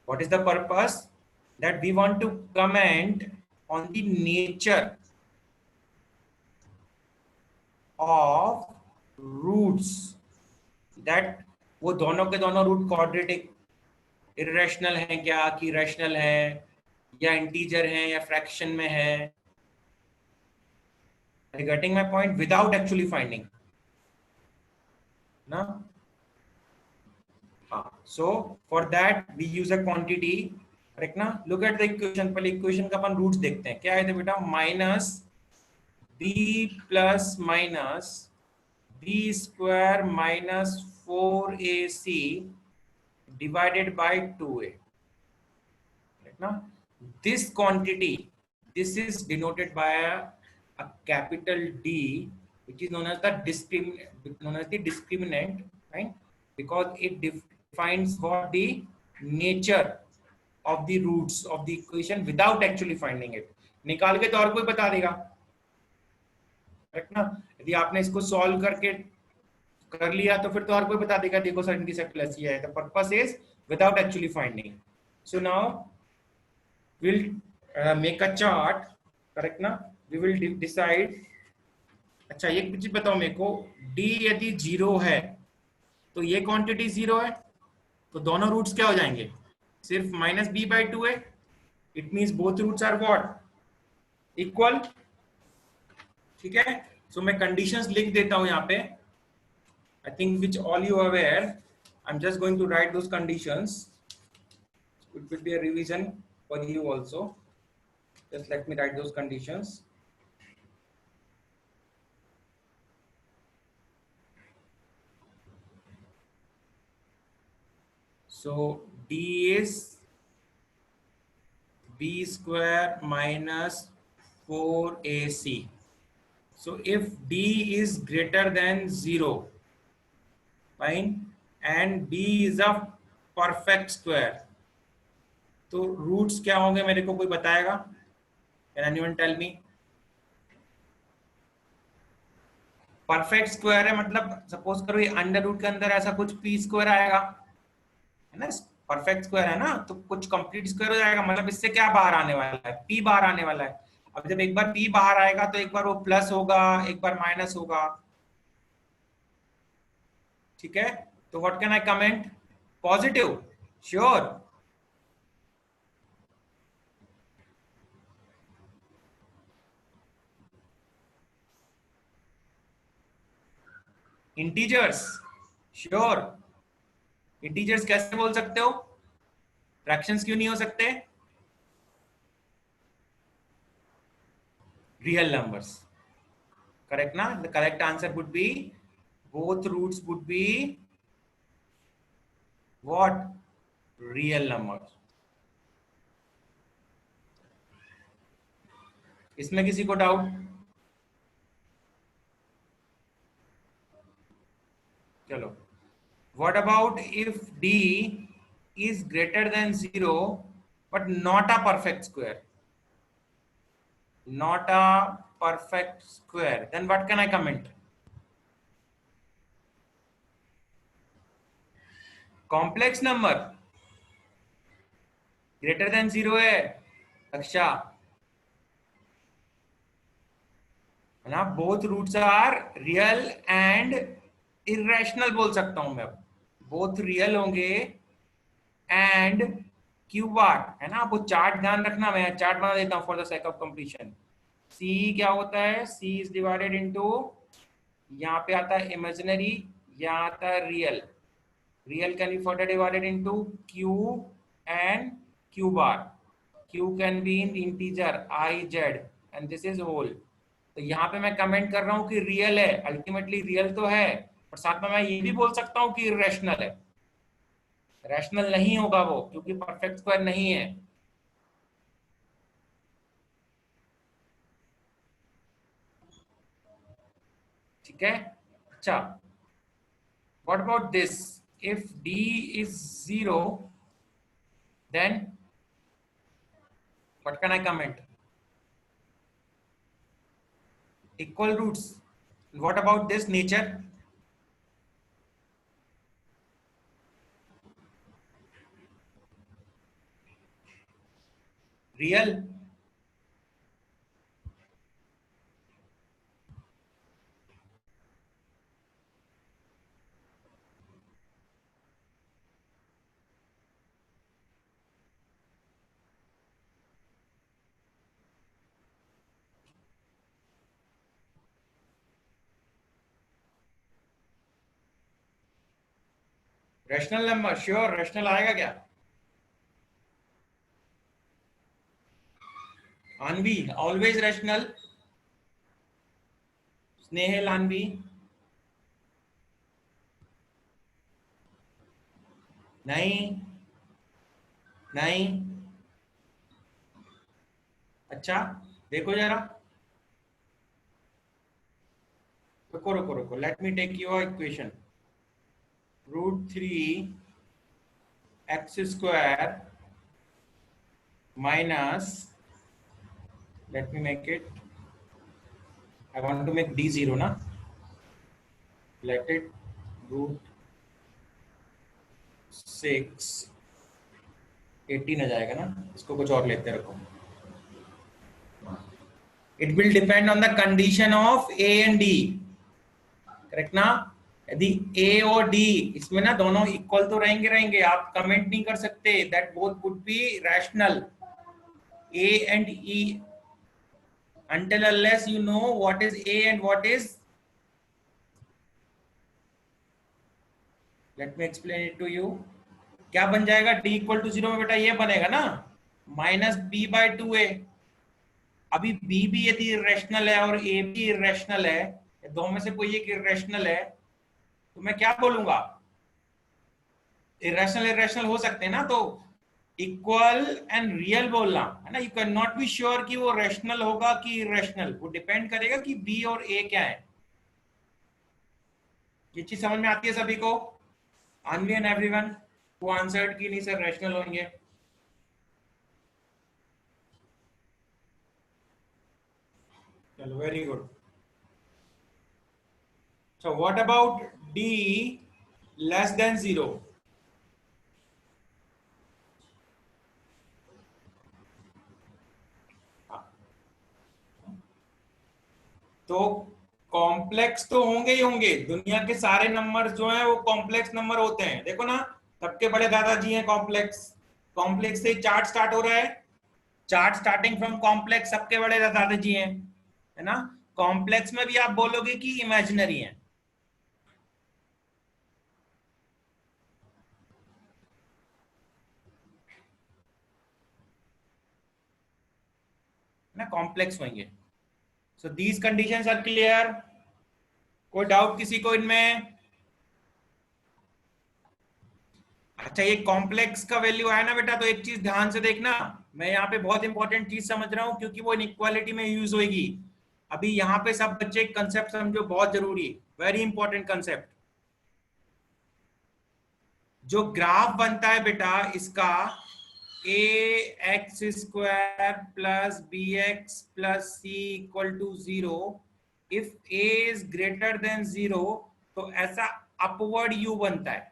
What is the purpose? That we want to comment on the nature of roots, that वो दोनों के दोनों root quadratic irrational हैं क्या, कि rational है, या integer हैं, या फ्रैक्शन में है. Are you getting my point? Without actually finding. No? So for that we use a quantity, correct ना? Look at the equation. पहले equation का अपन roots देखते हैं. क्या है तो बेटा minus b plus minus b square minus 4ac divided by 2a. Correct ना? This quantity, this is denoted by a capital D, which is known as the discriminant, right? Because it defines what the nature of the roots of the equation without actually finding it. निकाल के तो और कोई बता देगा, correct ना? यदि आपने इसको सॉल्व करके कर लिया तो फिर तो और कोई बता देगा देखो सर इनकी सेट प्लस ये है. The purpose is without actually finding. So now we'll make a chart, correct ना? We will decide. अच्छा एक चीज बताओ मेरे को, d यदि 0 है तो ये क्वांटिटी 0 है, तो दोनों रूट्स क्या हो जाएंगे? सिर्फ माइनस b बाई 2 है. It means both roots are what? Equal. ठीक है. सो मैं कंडीशंस लिख देता हूं यहाँ पे. I think which all you aware. I am just going to write those conditions. It will be a revision for you also. Just let me write those conditions. So d is b square minus 4ac. So if d is greater than 0, fine, and b is a perfect square, तो roots क्या होंगे मेरे को कोई बताएगा? Can anyone tell me? Perfect square है मतलब suppose करो ये अंडर रूट के अंदर ऐसा कुछ पी स्क्वायर आएगा, है ना? परफेक्ट स्क्वायर है ना, तो कुछ कंप्लीट स्क्वायर हो जाएगा. मतलब इससे क्या बाहर आने वाला है? पी बाहर आने वाला है. अब जब एक बार पी बाहर आएगा तो एक बार वो प्लस होगा, एक बार माइनस होगा. ठीक है. तो what can I comment? Positive. Sure. Integers. Sure. Integers कैसे बोल सकते हो? फ्रैक्शंस क्यों नहीं हो सकते? Real numbers. करेक्ट ना? The correct answer would be both roots would be what? Real numbers. इसमें किसी को डाउट? चलो. What about if d is greater than 0 but not a perfect square? Not a perfect square. Then what can I comment? Complex number greater than 0 है कक्षा, है ना? Both roots are real and irrational बोल सकता हूं मैं. Both real होंगे and Q bar, है ना? आपको चार्ट ध्यान रखना, मैं चार्ट बना देता हूं for the sake of completion. C क्या होता है? सी इज डिवाइडेड इनटू, यहाँ पे आता है इमेजिनरी, यहाँ आता है real. Real can be further divided into Q and Q bar. Q can be in integer I, Z and this is whole. तो यहाँ पे मैं कमेंट कर रहा हूँ कि रियल है. अल्टीमेटली रियल तो है, और साथ में मैं ये भी बोल सकता हूँ कि इरेशनल है. रैशनल नहीं होगा वो, क्योंकि परफेक्ट स्क्वायर नहीं है. ठीक है. अच्छा, what about this? If d is 0 then what can I comment? Equal roots. What about this nature? Real. Rational number, sure rational आएगा क्या? Anvi always rational. स्नेहल अनवी. नहीं नहीं. अच्छा देखो जरा, रुको रुको रुको, let me take your equation. √3 x² minus, let me make it, I want to make d0 ना, let it √6 18 आ जाएगा ना. इसको कुछ और लेते रखो. It will depend on the condition of A and D, correct ना. यदि A और D इसमें ना दोनों इक्वल तो रहेंगे, आप कमेंट नहीं कर सकते that both would be rational, A and E, until unless you know what is A and what is, let me explain it to you. क्या बन जाएगा D = 0 में बेटा? ये बनेगा ना -b/2a. अभी B भी यदि इरेशनल है और A भी इरेशनल है, दो में से कोई एक इरेशनल है, तो मैं क्या बोलूंगा? इरेशनल हो सकते हैं ना, तो इक्वल एंड रियल बोलना है ना. You can not be sure कि वो रैशनल होगा कि इरेशनल. वो डिपेंड करेगा कि बी और ए क्या है. ये चीज समझ में आती है सभी को? अनवी एंड एवरीवन हु आंसर्ड कि नहीं सर रैशनल होंगे. चलो very good. So what about D less than 0? तो कॉम्प्लेक्स तो होंगे ही होंगे. दुनिया के सारे नंबर जो हैं वो कॉम्प्लेक्स नंबर होते हैं. देखो ना, सबके बड़े दादाजी हैं कॉम्प्लेक्स. कॉम्प्लेक्स से चार्ट स्टार्ट हो रहा है. चार्ट स्टार्टिंग फ्रॉम कॉम्प्लेक्स सबके बड़े दादाजी हैं, है ना. कॉम्प्लेक्स में भी आप बोलोगे कि इमेजिनरी है ना, कॉम्प्लेक्स होंगे. So these conditions are clear. कोई डाउट किसी को इनमें? अच्छा, ये कॉम्प्लेक्स का वैल्यू आया ना बेटा, तो एक चीज ध्यान से देखना. मैं यहाँ पे बहुत इंपॉर्टेंट चीज समझ रहा हूँ क्योंकि वो इनइक्वालिटी में यूज होगी. अभी यहाँ पे सब बच्चे कंसेप्ट समझो, बहुत जरूरी, वेरी इंपॉर्टेंट कंसेप्ट. जो ग्राफ बनता है बेटा इसका ax² plus bx plus c = 0. if a is greater than 0 तो ऐसा अपवर्ड u बनता है.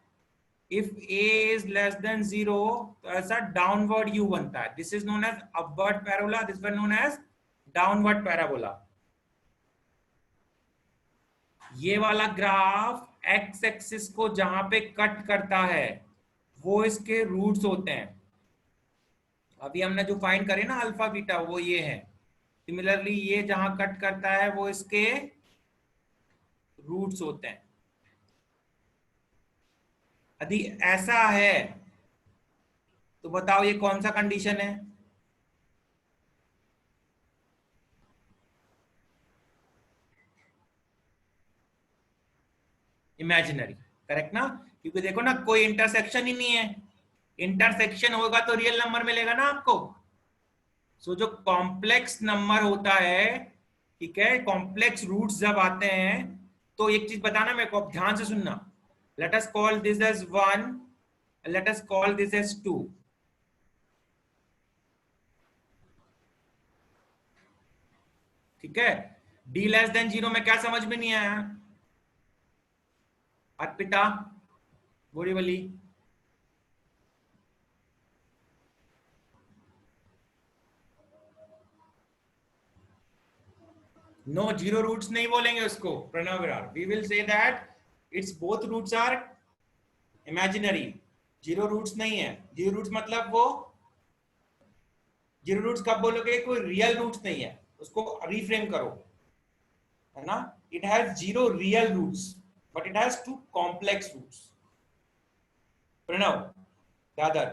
if a is less than 0 तो ऐसा डाउनवर्ड u बनता है. this is known as upward parabola, this one known as downward parabola. ये वाला ग्राफ x एक्सिस को जहां पे कट करता है वो इसके रूट्स होते हैं. अभी हमने जो फाइंड करे ना अल्फा बीटा, वो ये है. सिमिलरली ये जहां कट करता है वो इसके रूट्स होते हैं. यदि ऐसा है तो बताओ ये कौन सा कंडीशन है? इमेजिनरी, करेक्ट ना. क्योंकि देखो ना, कोई इंटरसेक्शन ही नहीं है. इंटरसेक्शन होगा तो रियल नंबर मिलेगा ना आपको. सो जो कॉम्प्लेक्स नंबर होता है, ठीक है, कॉम्प्लेक्स रूट्स जब आते हैं तो एक चीज बताना मेरे को, ध्यान से सुनना. Let us call this as 1, let us call this as 2. ठीक है, d लेस देन 0 में क्या समझ में नहीं आया Arpita Borivali? No, zero roots नहीं बोलेंगे उसको Pranav Virar, we will say that it's both roots are imaginary. Zero roots नहीं है, जीरो रूट्स मतलब वो जीरो रूट्स कब बोलोगे, कोई रियल रूट्स नहीं है, उसको रिफ्रेम करो, है ना। It has zero real roots but it has two complex roots. Pranav Dadar,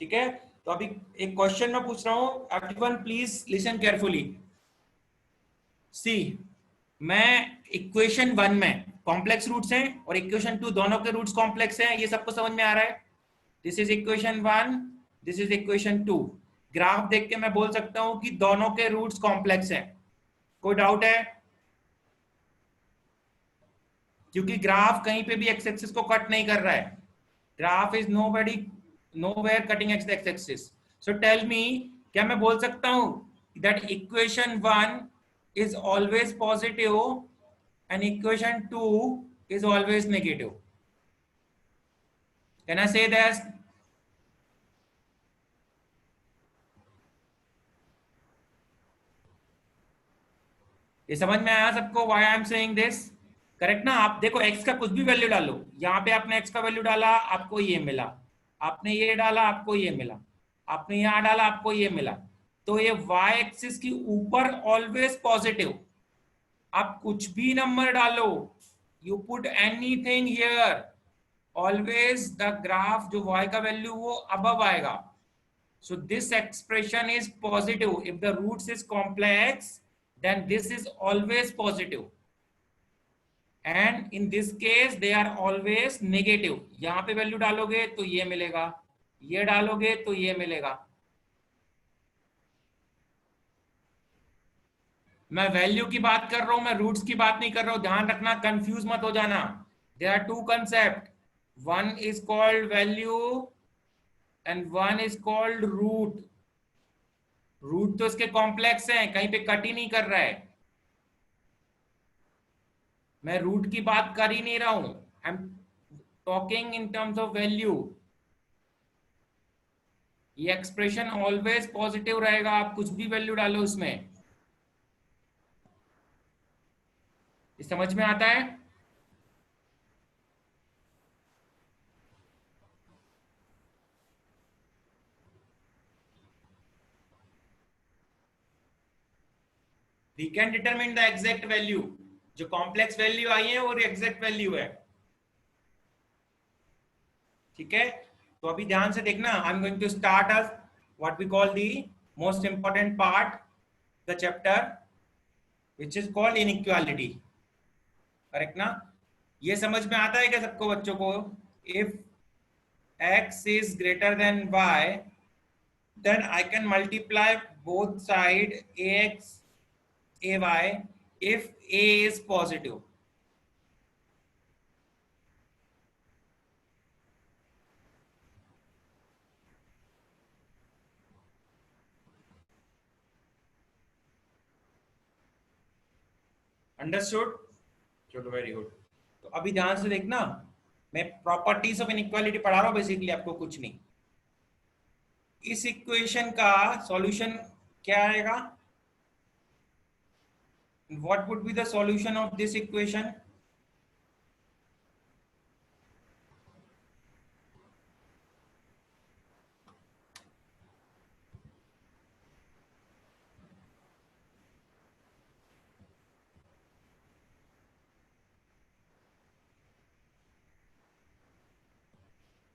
ठीक है। तो अभी एक क्वेश्चन मैं पूछ रहा हूं, एवरीवन प्लीज लिसन केयरफुली। सी, मैं इक्वेशन 1 में कॉम्प्लेक्स रूट्स हैं और इक्वेशन 2 दोनों के रूट्स कॉम्प्लेक्स हैं, ये सबको समझ में आ रहा है? This is equation 1, this is equation 2। Graph देख के मैं बोल सकता हूं कि दोनों के रूट्स कॉम्प्लेक्स हैं। कोई डाउट है? क्योंकि ग्राफ कहीं पे भी एक्स एक्सिस को कट नहीं कर रहा है, graph is nowhere cutting x axis. So tell me, क्या मैं बोल सकता हूं that equation 1 is always positive and equation 2 is always negative? Can I say that? ये समझ में आया सबको why I am saying this? Correct ना? आप देखो x का कुछ भी वैल्यू डालो, यहाँ पे आपने x का वैल्यू डाला आपको ये मिला, आपने ये डाला आपको ये मिला, आपने यहाँ डाला आपको ये मिला, तो ये y एक्सिस की ऊपर ऑलवेज पॉजिटिव। आप कुछ भी नंबर डालो, you put anything here, always the graph जो y का वैल्यू वो अबव आएगा। So this expression is positive if the roots is complex, then this is always positive and in this case they are always negative। यहां पे value डालोगे तो ये मिलेगा, ये डालोगे तो ये मिलेगा। मैं वैल्यू की बात कर रहा हूं, मैं रूट्स की बात नहीं कर रहा हूं, ध्यान रखना, कंफ्यूज मत हो जाना। There are two concept, one is called value and one is called root. Root तो इसके कॉम्प्लेक्स हैं, कहीं पे कट ही नहीं कर रहा है, मैं रूट की बात कर ही नहीं रहा हूं, I am talking in terms of value. ये एक्सप्रेशन ऑलवेज पॉजिटिव रहेगा, आप कुछ भी वैल्यू डालो उसमें। ये समझ में आता है? We can determine the exact value, जो कॉम्प्लेक्स वैल्यू आई है वो एग्जैक्ट वैल्यू है, ठीक है। तो अभी ध्यान से देखना, I am going to start us what we call the most important part the chapter which is called inequality. Correct ना? ये समझ में आता है क्या सबको बच्चों को? If x is greater than y, then I can multiply both side ax ay if a is positive। Understood? चलो वेरी गुड। तो अभी ध्यान से देखना, मैं प्रॉपर्टीज ऑफ इनइक्वालिटी पढ़ा रहा हूं बेसिकली, आपको कुछ नहीं। इस इक्वेशन का सॉल्यूशन क्या आएगा? What would be the solution of this equation?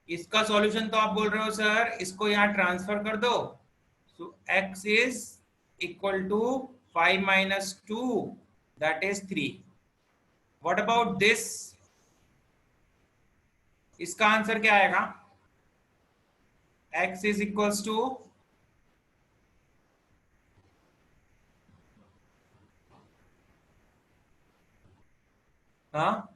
इसका सॉल्यूशन तो आप बोल रहे हो सर इसको यहां ट्रांसफर कर दो, so x is equal to 5 minus 2, that is 3। What about this? इसका आंसर क्या आएगा? x इज इक्वल्स टू, हाँ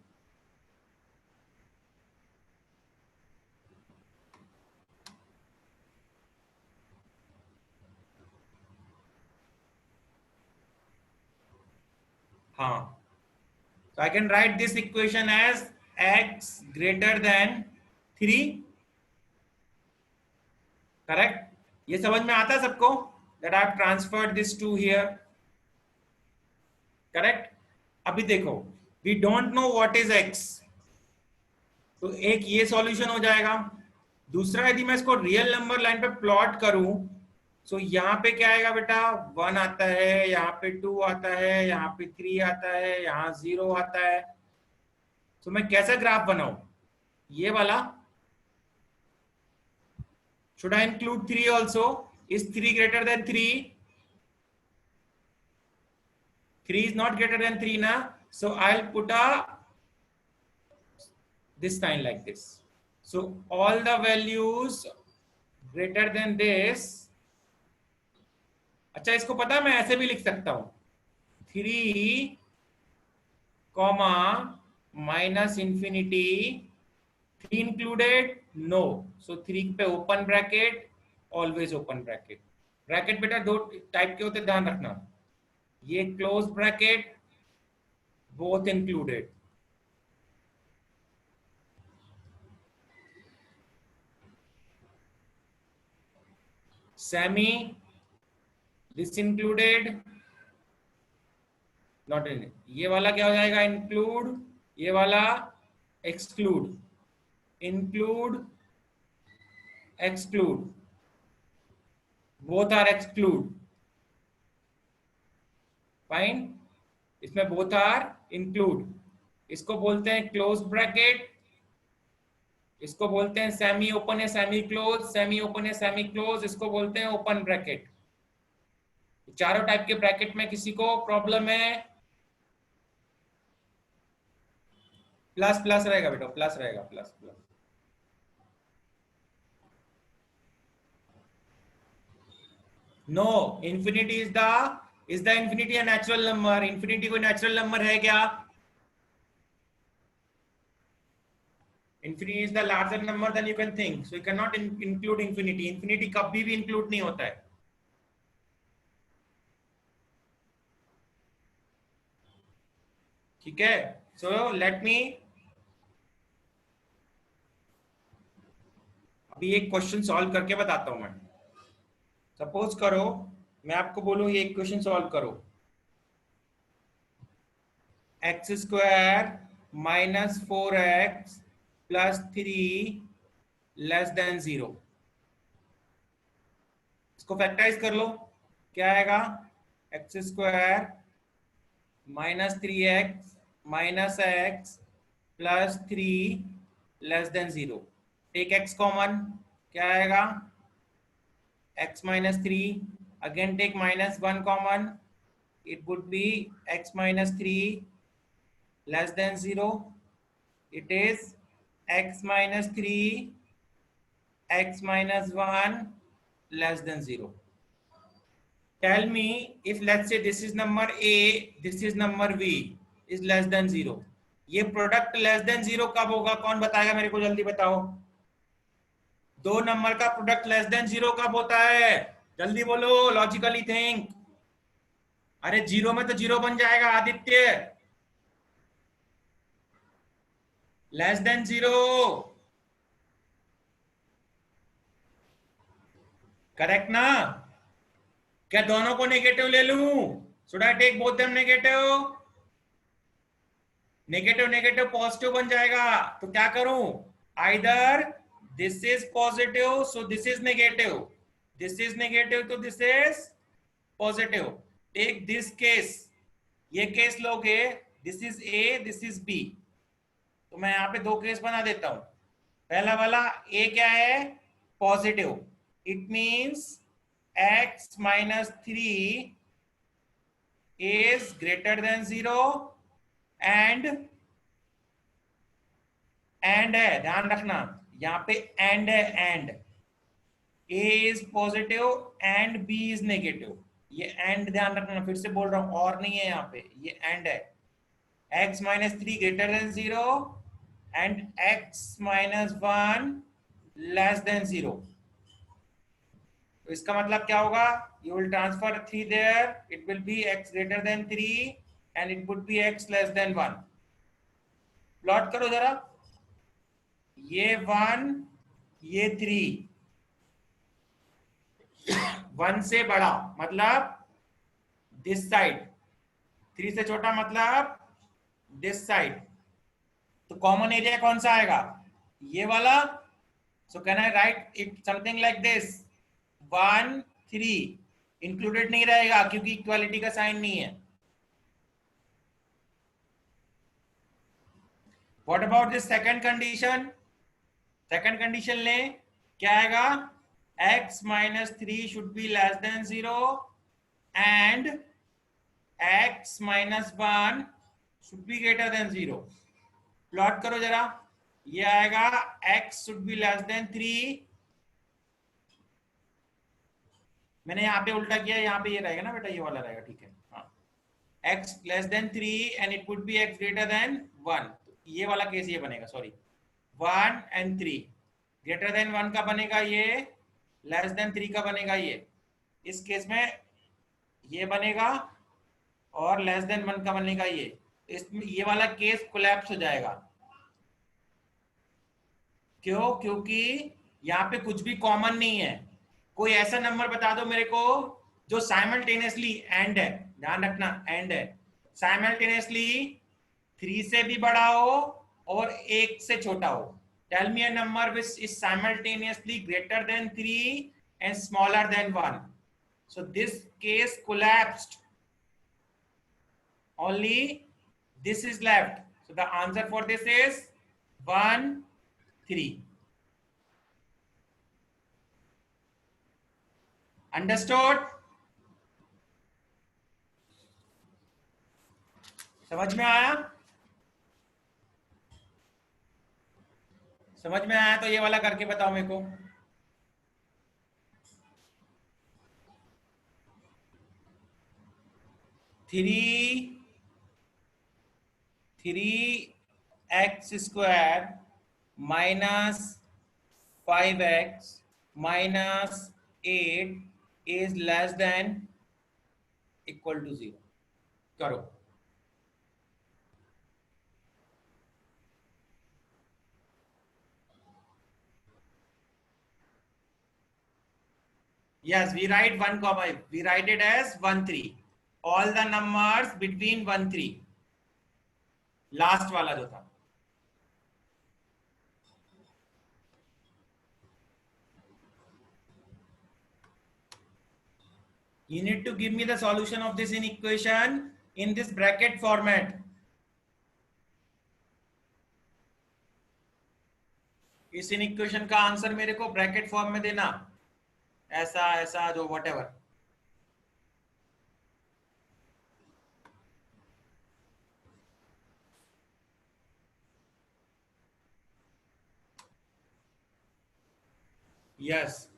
हाँ, so I can write this equation as x greater than 3. Correct? ये समझ में आता है सबको? that I have transferred this to here. Correct? अभी देखो, we don't know what is x, तो एक ये सॉल्यूशन हो जाएगा. दूसरा, यदि मैं इसको रियल नंबर लाइन पे प्लॉट करूं, सो यहाँ पे क्या आएगा बेटा? 1 आता है, यहाँ पे 2 आता है, यहाँ पे 3 आता है, यहाँ 0 आता है. तो मैं कैसा ग्राफ बनाऊं? ये वाला. Should I include 3 also? Is 3 greater than 3? 3 is not greater than 3 na, so I'll put this sign like this. So all the values greater than this. अच्छा, इसको पता है मैं ऐसे भी लिख सकता हूं, 3 comma minus infinity. 3 included? No. So 3 पे open bracket, always open bracket. Bracket बेटा दो टाइप के होते, ध्यान रखना. ये close bracket, both included. Semi, this included, not in. ये वाला क्या हो जाएगा? इंक्लूड. ये वाला exclude. Include, exclude, both are exclude. Fine. इसमें both are include. इसको बोलते हैं क्लोज ब्रैकेट, इसको बोलते हैं सेमी ओपन या सेमी क्लोज, सेमी ओपन या सेमी क्लोज, इसको बोलते हैं ओपन ब्रैकेट. चारों टाइप के ब्रैकेट में किसी को प्रॉब्लम है? प्लस प्लस रहेगा बेटा, प्लस रहेगा, plus plus. No, infinity is the infinity a natural number? Infinity कोई natural number है क्या? Infinity is the larger number than you can think, so you cannot include infinity. Infinity कभी भी include नहीं होता है. ठीक है? So let me अभी एक क्वेश्चन सॉल्व करके बताता हूं मैं. सपोज करो मैं आपको बोलूं ये इक्वेशन सॉल्व करो. X square minus 4x plus 3 less than 0. इसको फैक्टराइज कर लो. क्या आएगा? X square minus 3x minus x plus 3 less than 0. Take x common. क्या आएगा? x minus 3. Again take minus 1 common. It would be x minus 3 less than 0. It is x minus 3 x minus 1 less than 0. Tell me if let's say this is number a, this is number b is less than 0. ये product less than 0 कब होगा? कौन बताएगा मेरे को? जल्दी बताओ. दो नंबर का प्रोडक्ट लेस देन 0 कब होता है? जल्दी बोलो, लॉजिकली थिंक. अरे 0 में तो 0 बन जाएगा आदित्य. Less than 0. करेक्ट ना? क्या दोनों को नेगेटिव ले लूं? Should I take both them negative? Negative negative positive बन जाएगा. तो क्या करूं? Either this is positive, so this is negative. This is negative, so this is positive. Take this case. ये केस लोगे, this is A, this is B. तो मैं यहाँ पे दो केस बना देता हूं. पहला वाला A क्या है? Positive. It means x minus 3 is greater than 0 and है, ध्यान रखना यहाँ पे एंड है. And a is positive and b is negative. ये एंड ध्यान रखना, फिर से बोल रहा हूं, और नहीं है यहाँ पे, ये एंड है. x minus 3 greater than 0 and x minus 1 less than 0. तो इसका मतलब क्या होगा? You will transfer 3 there, it will be x greater than 3 and it would be x less than 1. Plot करो जरा, ये 1 ये 3, 1 से बड़ा मतलब दिस साइड, 3 से छोटा मतलब दिस साइड, तो कॉमन एरिया कौन सा आएगा, ये वाला. So can I right it something like this, 1 3 included नहीं रहेगा क्योंकि इक्वालिटी का साइन नहीं है. What about this second condition, second condition ले, क्या आएगा, x minus 3 should be less than 0 and x minus 1 should be greater than 0. Plot करो जरा, ये आएगा x should be less than 3. मैंने यहाँ पे उल्टा किया, यहाँ पे ये रहेगा ना बेटा, ये वाला रहेगा, ठीक है. हाँ, x less than 3 and it would be x greater than 1. ये वाला केस ये बनेगा, सॉरी, 1 and 3 greater than 1 का बनेगा ये, लेस देन 3 का बनेगा ये. इस केस में ये बनेगा और लेस देन 1 का बनेगा ये. इसमें ये वाला केस कोलैप्स हो जाएगा. क्यों? क्योंकि यहाँ पे कुछ भी कॉमन नहीं है. कोई ऐसा नंबर बता दो मेरे को जो साइमल्टेनियसली एंड है, ध्यान रखना एंड है, साइमल्टेनियसली 3 से भी बड़ा हो और 1 से छोटा हो. Tell me a number which is simultaneously greater than 3 and smaller than 1. So this case collapsed. Only this is left. So the answer for this is 1 3. Understood? समझ में आया? समझ में आया तो ये वाला करके बताओ मेरे को. Three X square minus 5x minus 8 is less than equal to 0. करो. Yes, we write 1 comma, we write it as 1 3. All the numbers between 1 3. Last वाला जो था. You need to give me the solution of this inequation in this bracket format. इस inequation का answer मेरे को bracket form में देना, ऐसा ऐसा जो whatever. Yes.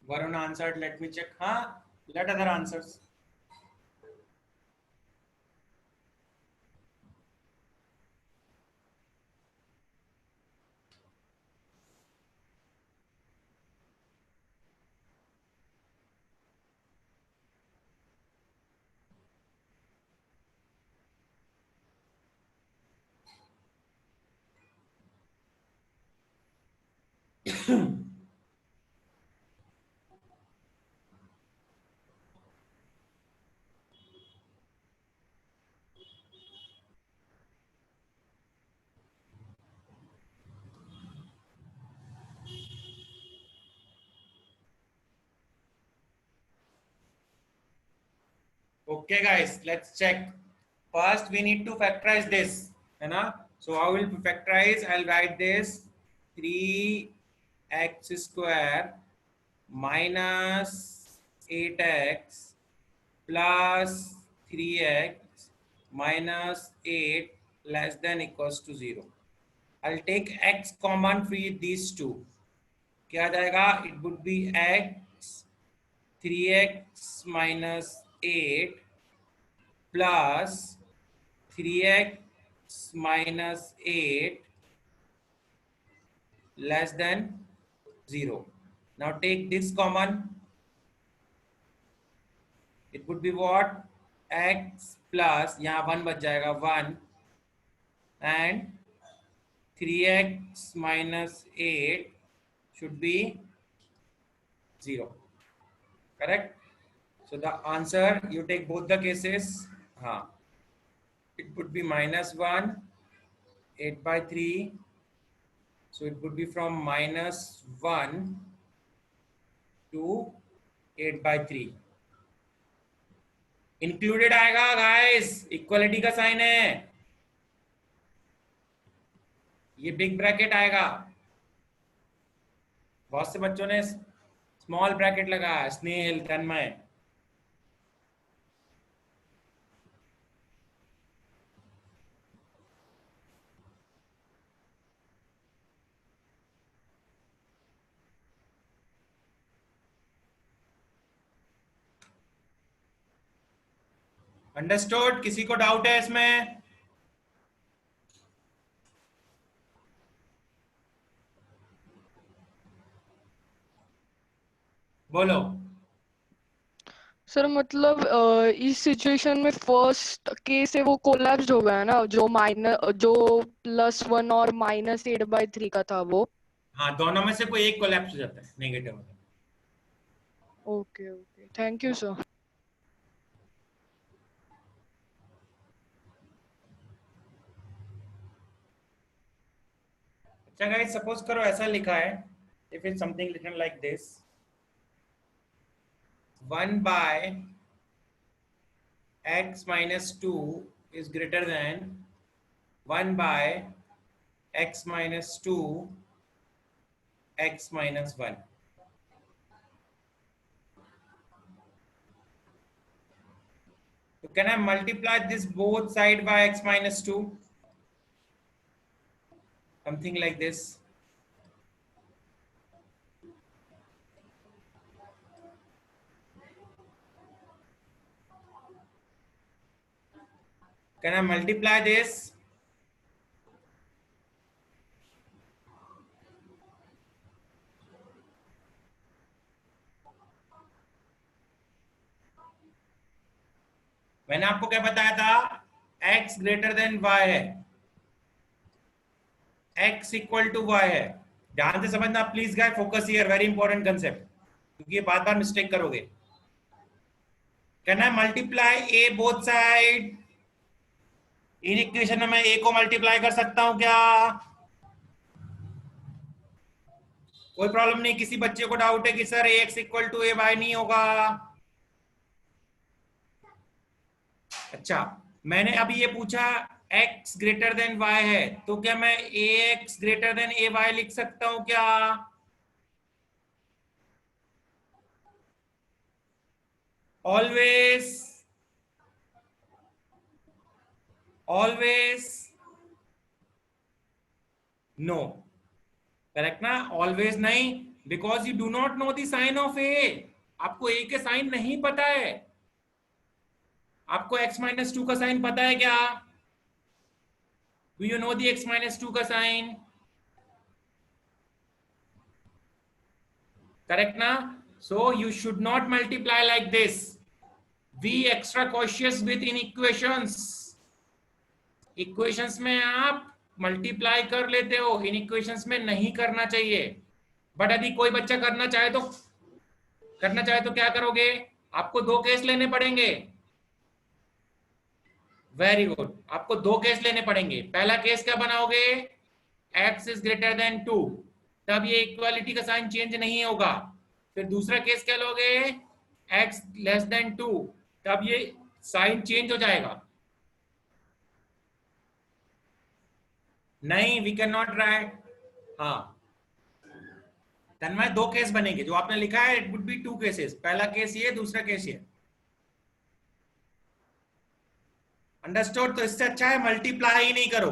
Varun answered. Let me check. Let other answers. Okay guys, let's check. First we need to factorize this, है ना? So how will factorize? I'll write this 3x square minus 8x plus 3x minus 8 less than equals to 0. I'll take x common for these two. क्या आ जाएगा? It would be x 3x minus 8 plus 3x minus 8 less than 0. Now take this common. It would be what? X plus, यहाँ 1 बच जाएगा 1 and 3x minus 8 should be 0. Correct? So the answer, you take both the cases. It would be minus 1, 8 by 3. So it would be from minus 1 to 8 by 3. Included आएगा guys, equality का sign है, ये big bracket आएगा. बहुत से बच्चों ने small bracket लगाया. स्नेहल, तन्मय, अंडरस्टूड? किसी को डाउट है इसमें? बोलो. सर मतलब इस सिचुएशन में फर्स्ट केस है वो कोलैप्स हो गया ना, जो +1 और -8/3 का था वो. हाँ, दोनों में से कोई एक कोलैप्स हो जाता है नेगेटिव में. Okay okay, thank you sir. अच्छा गाइस, सपोज करो ऐसा लिखा है, if it's something written like this, 1 by x minus 2 is greater than 1 by x minus 2 x minus 1. So can I multiply this both side by x minus 2? Something like this. Can I multiply this? मैंने आपको क्या बताया था? x greater then y है, x equal to y है. ध्यान से समझना please guys, focus here, very important concept, क्योंकि ये बार बार मिस्टेक करोगे. Can I multiply a both side? In equation में मैं a को मल्टीप्लाई कर सकता हूं क्या? कोई प्रॉब्लम नहीं. किसी बच्चे को डाउट है कि sir ax equal to a y नहीं होगा? अच्छा, मैंने अभी ये पूछा x ग्रेटर देन y है, तो क्या मैं ax ग्रेटर देन ay लिख सकता हूं क्या? Always no. करेक्ट ना? ऑलवेज नहीं, because you do not know the sign of a. आपको a के साइन नहीं पता है. आपको x माइनस 2 का साइन पता है क्या? Do you know the x minus 2 का साइन? करेक्ट ना? So you should not multiply like this. Be extra cautious with inequations. Equations में आप मल्टीप्लाई कर लेते हो, इन इक्वेशंस में नहीं करना चाहिए. बट यदि कोई बच्चा करना चाहे तो क्या करोगे? आपको 2 केस लेने पड़ेंगे. वेरी गुड, आपको 2 केस लेने पड़ेंगे. पहला केस क्या बनाओगे? x इज ग्रेटर देन 2, तब ये इक्वालिटी का साइन चेंज नहीं होगा. फिर दूसरा केस क्या लोगे? x लेस देन 2, तब ये साइन चेंज हो जाएगा. नहीं, वी कैन नॉट राइट. हाँ, तन्मय दो केस बनेंगे जो आपने लिखा है, it would be two cases, पहला केस ये, दूसरा केस ये। अंडरस्टूड? तो इससे अच्छा है मल्टीप्लाई ही नहीं करो,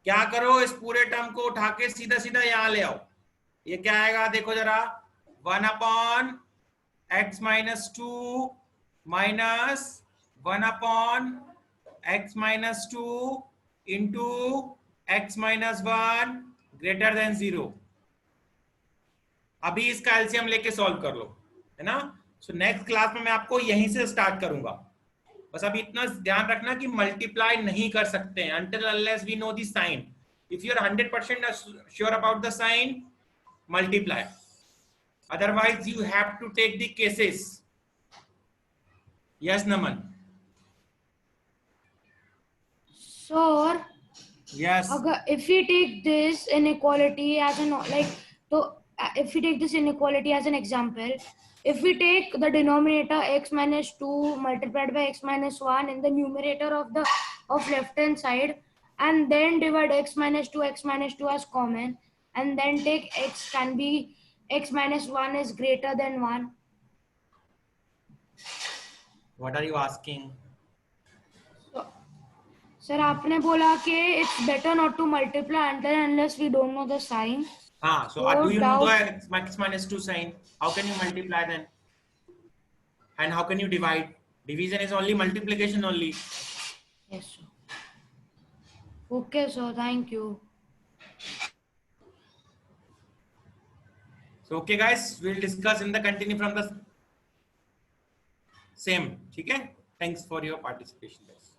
क्या करो, इस पूरे टर्म को उठा के सीधा सीधा यहां ले आओ। ये क्या आएगा देखो जरा, 1/x - 2 minus 1/x - 2 into x - 1 greater than 0। अभी इसका एलसीएम लेके सॉल्व कर लो, है ना। सो नेक्स्ट क्लास में मैं आपको यहीं से स्टार्ट करूंगा। बस अभी इतना ध्यान रखना कि मल्टीप्लाई नहीं कर सकते हैं until unless we know the sign. If you are 100% sure about the sign, multiply. Otherwise, you have to take the cases. Yes, Naman. Sir, Yes. if we take this inequality as an if we take this inequality as an example, if we take the denominator x minus 2 multiplied by x minus 1 in the numerator of the left hand side, and then divide x minus 2 as common, and then take x minus 1 is greater than 1. What are you asking? Sir, आपने बोला कि it's better not to multiply unless we don't know the sign. So do you know the x minus 2 sign? How can you multiply then? And how can you divide? Division is only multiplication only. Yes, sir. Okay, sir. Thank you. So okay guys, we'll discuss in the continue from the same. ठीक है? Thanks for your participation guys.